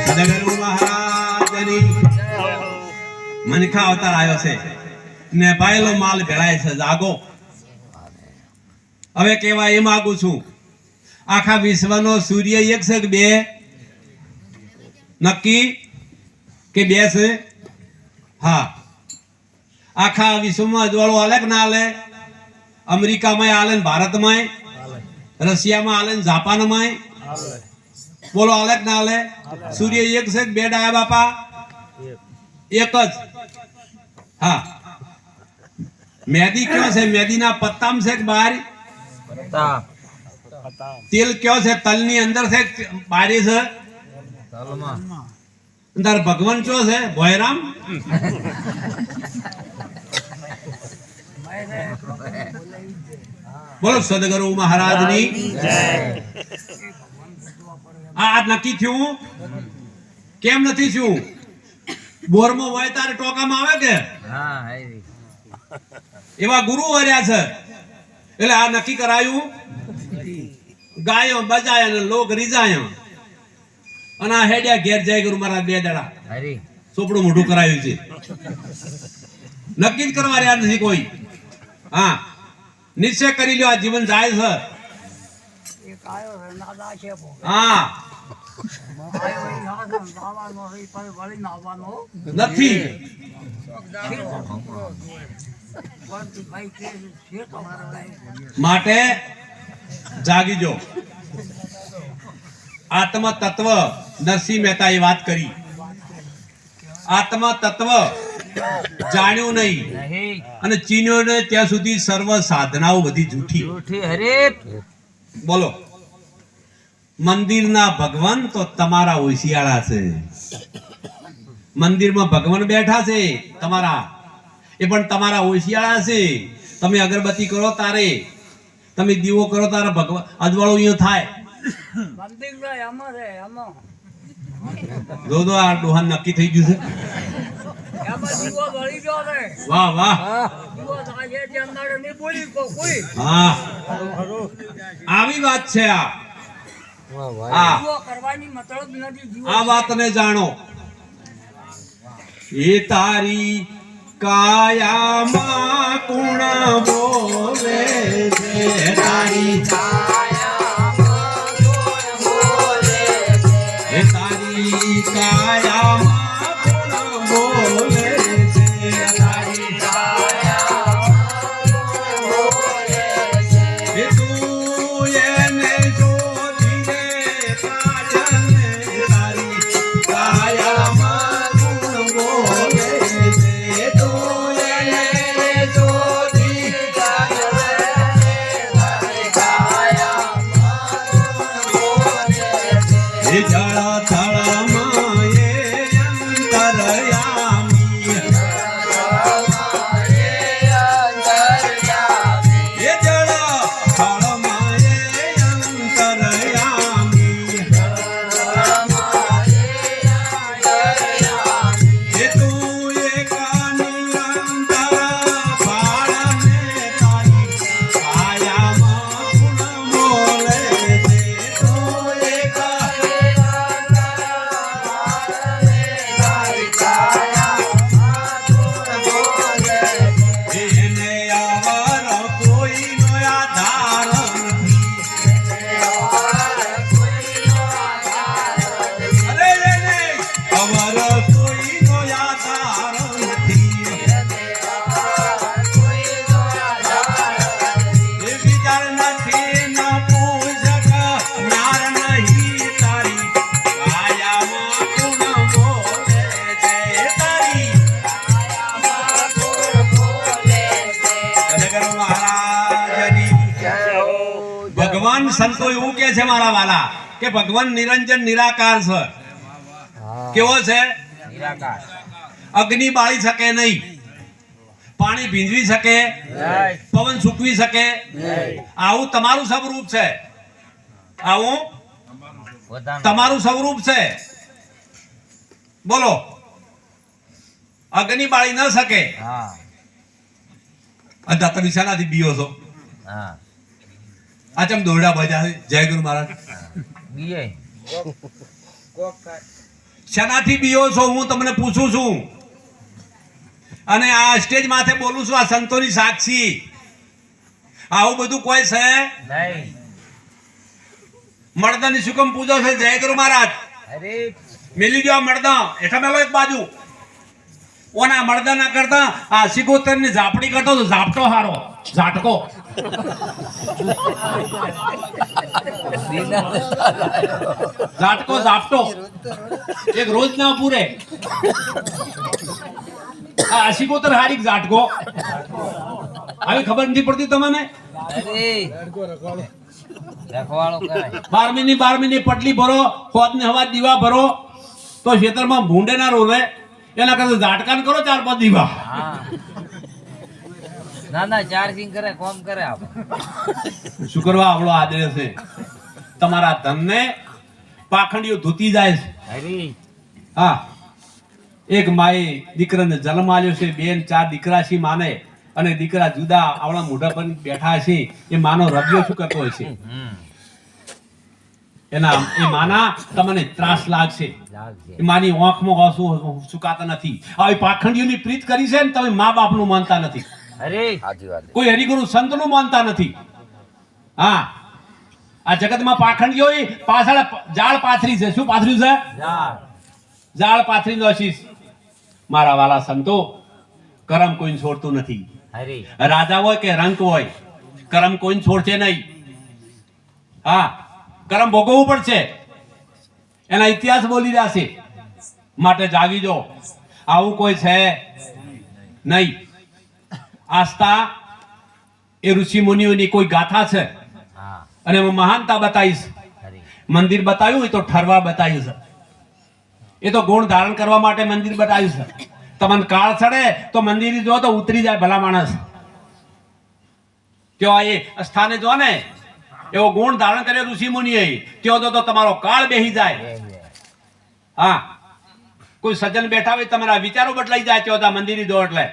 સદગુરુ મહારાજની મનખા અવતાર આવ્યો છે ને ભાયેલો માલ ભેળાય છે જાગો હવે કેવા એ માંગુ છું આખા વિશ્વનો સૂર્ય એક છે કે બે નક્કી કે બે છે હા આખા વિશ્વમાં અજવાળો હાલે કે ના હાલે અમેરિકામાં હાલે ને ભારતમાં રશિયામાં હાલે ને જાપાનમાં બોલો હાલે કે ના હાલે સૂર્ય એક છે કે બે ડાયા બાપા એક જ હા મેદી ક્યાં છે મેદીના પત્તામાં છે કે બહાર તેલ કયો છે તલની અંદર છે બારી છે અંદર ભગવાન ચો છે ભોયરામ બોલો સદગુરુ મહારાજની આ નક્કી થયું કેમ નથી થયું બોરમાં હોય તારે ટોકામાં આવે કે એવા ગુરુ વર્યા છે એટલે આ નક્કી કરાયું ગાયો બજાય અને લોક રીજાયો અને આ હેડ્યા ઘેર જાય ગુરુ મહારાજ બે દાડા ચોપડું મોઢું કરાયું છે નક્કી જ કરવા રહ્યા નથી કોઈ હા નિશ્ચય કરી લ્યો આ જીવન જાય છે હા નથી માટે જાગીજો આત્મ તત્વ નરસિંહ મહેતાએ વાત કરી આત્મ તત્વ જાણ્યું નહીં અને ચીન્યો ને ત્યાં સુધી સર્વ સાધનાઓ બધી જૂઠી બોલો મંદિરના ભગવાન તો તમારા હોશિયાળા છે મંદિરમાં ભગવાન બેઠા છે તમારા એ પણ તમારા હોશિયાળા છે તમે અગરબત્તી કરો તારે તમે દીવો કરો તારે ભગવાન અજવાળું અહીંયા થાય જો તો આ ડોહાન નક્કી થઈ ગયું છે વાહ વાહ હા આવી વાત છે આ વાતને જાણો એ તારી કાયામાં કુણ બોલે છે તારી એ તારી કાયામાં કુણ બોલે છે તારી એ તું એને જોતી રે કાજને તારી કાયામાં કુણ બોલે છે તું એને જોતી કાજને તારી કાયા સંતો એવું કે છે મારા વાલા કે ભગવાન નિરંજન નિરાકાર છે. કેવો છે? નિરાકાર. અગ્નિ બાળી શકે નહીં, પાણી ભીંજવી શકે, પવન સૂકવી શકે. આવું તમારું સ્વરૂપ છે, આવું પોતાનું. તમારું સ્વરૂપ છે. બોલો, અગ્નિ બાળી ન શકે. હા અને તમે શાનાથી બીઓ છો? હા આ ચમ દોરડા બજા છે? જય ગુરુ મહારાજ. બીએ શાનાથી બીઓ છો હું તમને પૂછું છું. અને આ સ્ટેજ માથે બોલું છું, આ સંતોની સાક્ષી. આવું બધું કોઈ છે? નહીં. મળદાની શું કેમ પૂજો છે? જય ગુરુ મહારાજ. અરે મેલી જો આ મળદા એઠા મેલો એક બાજુ. ઓના મળદા ના કરતા આ સિકોતર ની ઝાપડી કરતો તો ઝાપટો હારો, ઝાટકો. ઝાટકો ઝાપટો એક રોજ ના પૂરે. આ સિકોતર હારી ઝાટકો આવી ખબર નથી પડતી તમને? અરે રખવાળો કરાય. 12મી પટલી ભરો, ખોદની હવા દીવા ભરો તો ખેતરમાં ભૂંડે ના રોલે. એના કરતા ઝાટકાન કરો 4-5 દીવા. હા ના ના ચાર્જિંગ કરે, કોમ કરે આપણે. શું કરવા આવડો આદરે છે? તમારા ધનને પાખંડીઓ ધૂતી જાય છે. હરી હા, એક માએ દીકરાને જન્મ આલ્યો છે, 2-4 દીકરા છે માને, અને દીકરા જુદા આવડા મોઢા પર બેઠા છે. એ માનો રબ્યો શું કરતો હોય છે? એના એ માના તમને ત્રાસ લાગશે. લાગશે. એ માની આંખમાં આંસુ સુકાતા નથી. આવી પાખંડીઓની પ્રીત કરી છે ને તમે મા બાપનું માનતા નથી, અરે કોઈ હરિગુરુ સંતનું માનતા નથી. હા, આ જગતમાં પાખંડીઓ પાછળ જાળ પાથરી છે. શું પાથર્યું છે? જા જાળ પાથરી દોશીશ. મારા વાલા સંતો, કરમ કોઈને છોડતું નથી. હરી રાજા હોય કે રંક હોય, કરમ કોઈને છોડશે નહીં. હા, કરમ ભોગવવું પડશે. એના ઇતિહાસ બોલી રહ્યા છે. માટે જાગી જો. આવું કોઈ છે નહીં. આસ્થા એ ઋષિ મુનિઓની કોઈ ગાથા છે, હા અને એમાં મહાનતા બતાવીશ. હરી મંદિર બતાવ્યું હોય તો ઠરવા બતાવ્યું છે. એ તો ગુણ ધારણ કરવા માટે મંદિર બતાવ્યું છે. તમને કાળ ચડે તો મંદિર જો તો ઉતરી જાય ભલા માણસ. ત્યાં એ સ્થાને જો ને એવો ગુણ ધારણ કર્યો ઋષિ મુનિએ, ત્યાં તો તમારો કાળ બેહી જાય. હા, કોઈ સજ્જન બેઠા હોય તમારા વિચારો બદલાઈ જાય ત્યાં મંદિર જો એટલે.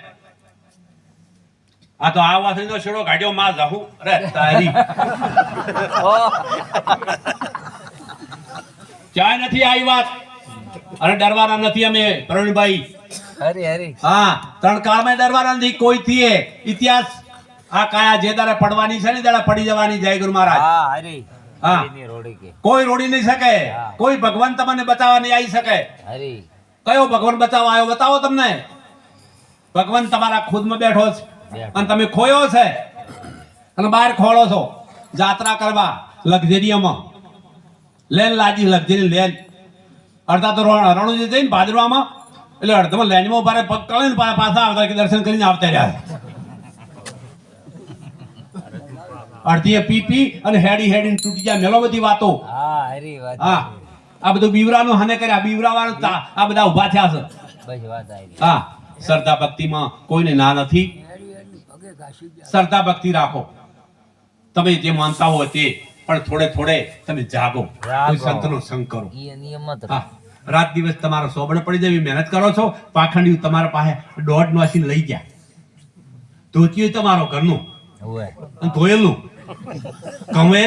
આ તો આ વાત તો છેડો ગાડ્યો માં જાહું. અરે તારી ચાય નથી આવી વાત. અને ડરવાના નથી અમે પ્રવીણભાઈ. હરી હરી હા, 3 કાળમાં ડરવાના નથી કોઈ થી. ઇતિહાસ આ કાયા જે દાડે પડવાની છે ને દાડે પડી જવાની. જય ગુરુ મહારાજ. હા હરી હા. હરીની રોડી કે કોઈ રોડી નહીં શકે. હા. કોઈ ભગવાન તમને બતાવવા નહીં આવી શકે. હરી કયો ભગવાન બતાવવા આવ્યો? બતાવો તમને. ભગવાન તમારા ખુદમાં બેઠો છે, અને તમે ખોયો છે અને બહાર ખોળો છો જાત્રા કરવા લક્ઝરિયમાં. લેન લાજી લક્ઝરી લેન. અડધા તો રણુજી જઈને ભાદરવામાં, એટલે અડધામાં લેનમાં ઉભા રહે, પગ કળે ને પાછા આવતા કે દર્શન કરીને આવતા રહ્યા. અડધી પી અને હેડી તૂટી જાય. મેલો બધી વાતો. હા હરી વાત હા, આ બધું બીવરાનું હને કર્યા. બીવરાવાળા આ બધા ઉભા થયા છે. બસ વાત આવી. હા, શ્રદ્ધા ભક્તિમાં કોઈને ના નથી. શ્રદ્ધા ભક્તિ રાખો. તમે જે માનતા હો તે, પણ થોડે તમે જાગો. કોઈ સંતનો સંગ કરો. ઈ નિયમત હા, રાત દિવસ તમારો સોબણ પડી જાય એવી મહેનત કરો છો. પાખંડી તમારા પાસે 1.5 નોસીને લઈ ગયા. ધોતિયું તમારો ઘરનું હોય અને ધોયેલું કમે.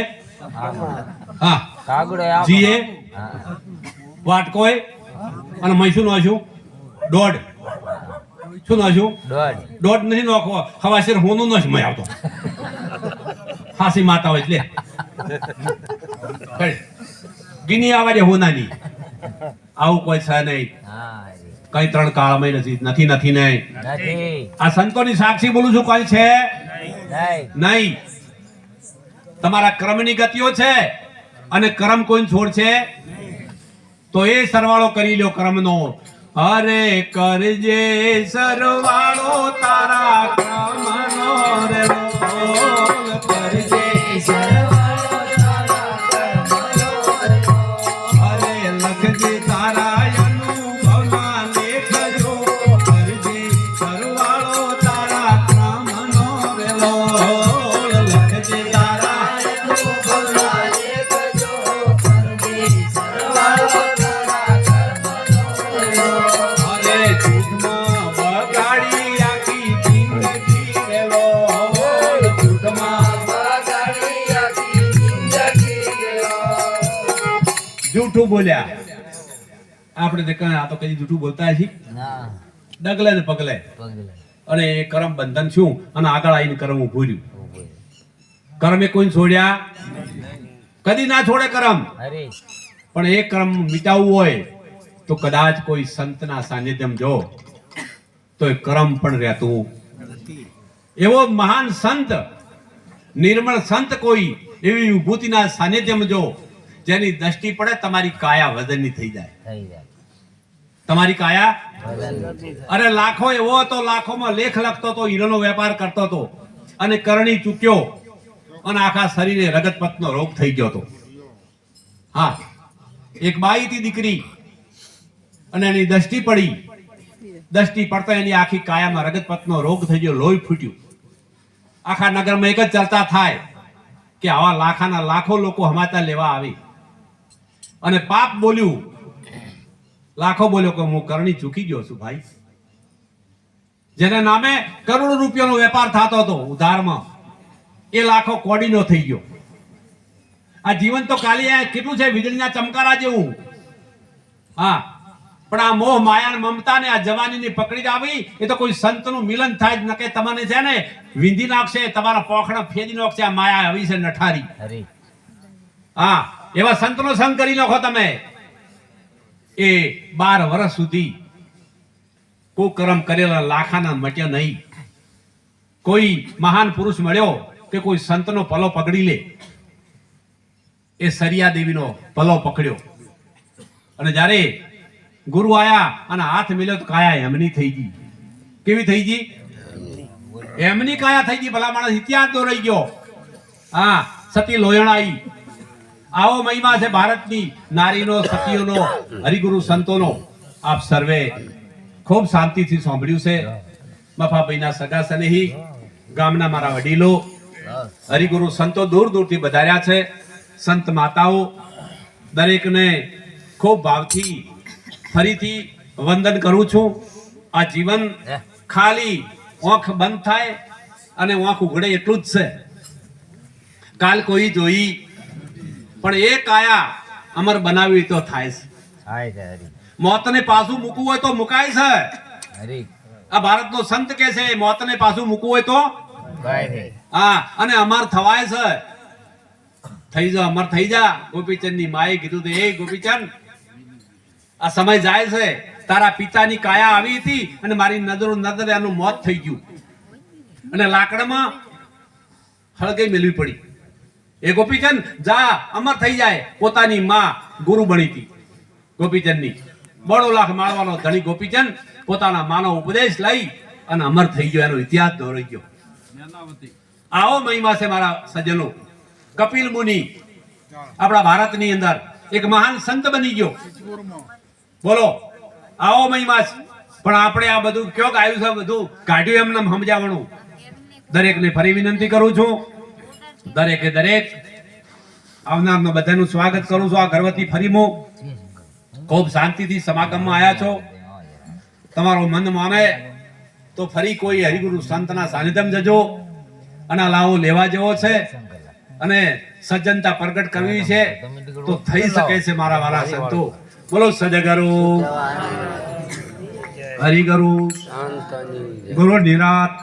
હા, કાગડો આપ જીએ હા વાટકોય અને મૈસું નોશું 1.5. શું નોશું? દોઢ 1.5 નથી નોખવો. હવાશેર હોનું નોશ મય આવતો. હાસી માતા હોય એટલે ગીની આવે છે હોનાની. આવું કોઈ છે નહીં. હા હરી કઈ 3 કાળમાં નથી નહીં. નથી આ સંતોની સાક્ષી બોલું છું. કોઈ છે નહીં નહીં. તમારા કર્મની ગતિઓ છે, અને કર્મ કોઈ છોડશે તો એ સરવાળો કરી લ્યો કર્મનો. અરે કરજે સરવાળો તારા કર્મનો રે બોલ. કરજે સરવાળો તારા જૂઠું બોલ્યા. આપણે તો કહે આ તો કઈ જૂઠું બોલતા છીએ ના ડગલે ને પગલે. પગલે અને એ કરમ બંધન શું અને આગળ આવીને કરમ ઊભું રહ્યું. ઉભો કર્મે કોઈને છોડ્યા કદી ના છોડે કરમ. અરે પણ એ કર્મ મિટાવવું હોય તો કદાચ કોઈ સંતના સાનિધ્યમ જો તો એ કર્મ પણ રહેતું. એવો મહાન સંત નિર્મળ સંત કોઈ એવી વિભૂતિના સાનિધ્યમ જો જેની દ્રષ્ટિ પડે તમારી કાયા વજનની થઈ જાય. થઈ જાય તમારી કાયા વજન અરે લાખો એવો હતો, લાખોમાં લેખ લખતો હતો, હીરોનો વેપાર કરતો હતો અને કરણી ચૂક્યો અને આખા શરીરે રગતપથનો રોગ થઈ ગયો હતો. હા, એક બાઈ હતી દીકરી અને એની દ્રષ્ટિ પડી. દ્રષ્ટિ પડતા એની આખી કાયામાં રગતપથનો રોગ થઈ ગયો, લોહી ફૂટ્યું. આખા નગરમાં એક જ ચર્ચા થાય કે આવા લાખાના લાખો લોકો હમાતા લેવા આવે અને પાપ બોલ્યું. લાખો બોલ્યો કે હું કરણી ચૂકી ગયો છું ભાઈ. જેને નામે કરોડો રૂપિયાનો વેપાર થતો હતો ઉધારમાં, એ લાખો કોડીનો થઈ ગયો. આ જીવન તો કાલી કેટલું છે વીજળીના ચમકારા જેવું. હા, પણ આ મોહ માયા અને મમતા ને આ જવાનીની પકડી આવી એ તો કોઈ સંતનું મિલન થાય જ નકે તમને છે ને વિંધી નાખશે, તમારા પોખડા ફેદી નાખશે. આ માયા આવી છે નઠારી. અરે હા, એવા સંતનો સંગ કરી નાખો તમે. એ 12 વર્ષ સુધી કુકર્મ કરેલા લાખાના મટ્યા નહીં. કોઈ મહાન પુરુષ મળ્યો કે કોઈ સંતનો પલો પકડી લે. એ સરિયા દેવીનો પલો પકડ્યો અને જ્યારે ગુરુ આયા અને હાથ મિલ્યો તો કાયા એમની થઈ ગઈ. કેવી થઈ ગઈ? એમની કાયા થઈ ગઈ. ભલા માણસ ઇતિહાસ દોરાઈ ગયો. હા, સતી લોયણાઈ. આવો મહિમા છે ભારતની નારીનો, સતીઓનો, હરિગુરુ સંતોનો. આપ સર્વે ખૂબ શાંતિથી સાંભળ્યું છે. મફાભાઈના સગા સનેહી, ગામના મારા વડીલો, હરિગુરુ સંતો દૂર દૂરથી વધાર્યા છે. સંત માતાઓ દરેકને ખૂબ ભાવથી ફરીથી વંદન કરું છું. આ જીવન ખાલી આંખ બંધ થાય અને આંખ ઉઘડે એટલું જ છે. કાલ કોઈ જોઈ પણ એ કાયા અમર બનાવી તો થાય છે. થાય છે હરી મોતને પાછું મૂકવું હોય તો મુકાય છે. હરી આ ભારતનો સંત કે છે મોતને પાછું મૂકવું હોય તો ગાય છે હા, અને અમર થવાય છે. થઈ જા, અમર થઈ જા. ગોપીચંદ ની માએ કીધું એ ગોપીચંદ આ સમય જાય છે. તારા પિતાની કાયા આવી હતી અને મારી નજરે એનું મોત થઈ ગયું અને લાકડામાં હળગે મેળવી પડી. એ ગોપીચંદ જા, અમર થઈ જાય. પોતાની માં ગુરુ બની હતી ગોપીચંદની. 2 લાખ માળવાનો ધણી ગોપીચંદ પોતાના માનો ઉપદેશ લઈ અને અમર થઈ ગયો. એનો ઇતિહાસ દોરાઈ ગયો. આવો મહિમા છે મારા સજ્જનો. કપિલ મુનિ આપણા ભારતની અંદર એક મહાન સંત બની ગયો. બોલો, આવો મહિમા છે. પણ આપણે આ બધું કયો આવ્યું છે, બધું કાઢ્યું એમને સમજાવવાનું. દરેકને ફરી વિનંતી કરું છું, દરેકે દરેક આવનારનો બધાનું સ્વાગત કરું છું. આ ગર્વથી ફરીમો ખૂબ શાંતિથી સમાગમમાં આવ્યા છો. તમારો મન માને તો ફરી કોઈ હરિગુરુ સંતના સાનિધ્યમ જજો અને લાવો લેવા જેવો છે અને સજ્જનતા પ્રગટ કરવી છે તો થઈ શકે છે. મારા વાલા સંતો, બોલો સદગુરુ હરિગુરુ શાંતની ગુરુ નિરાત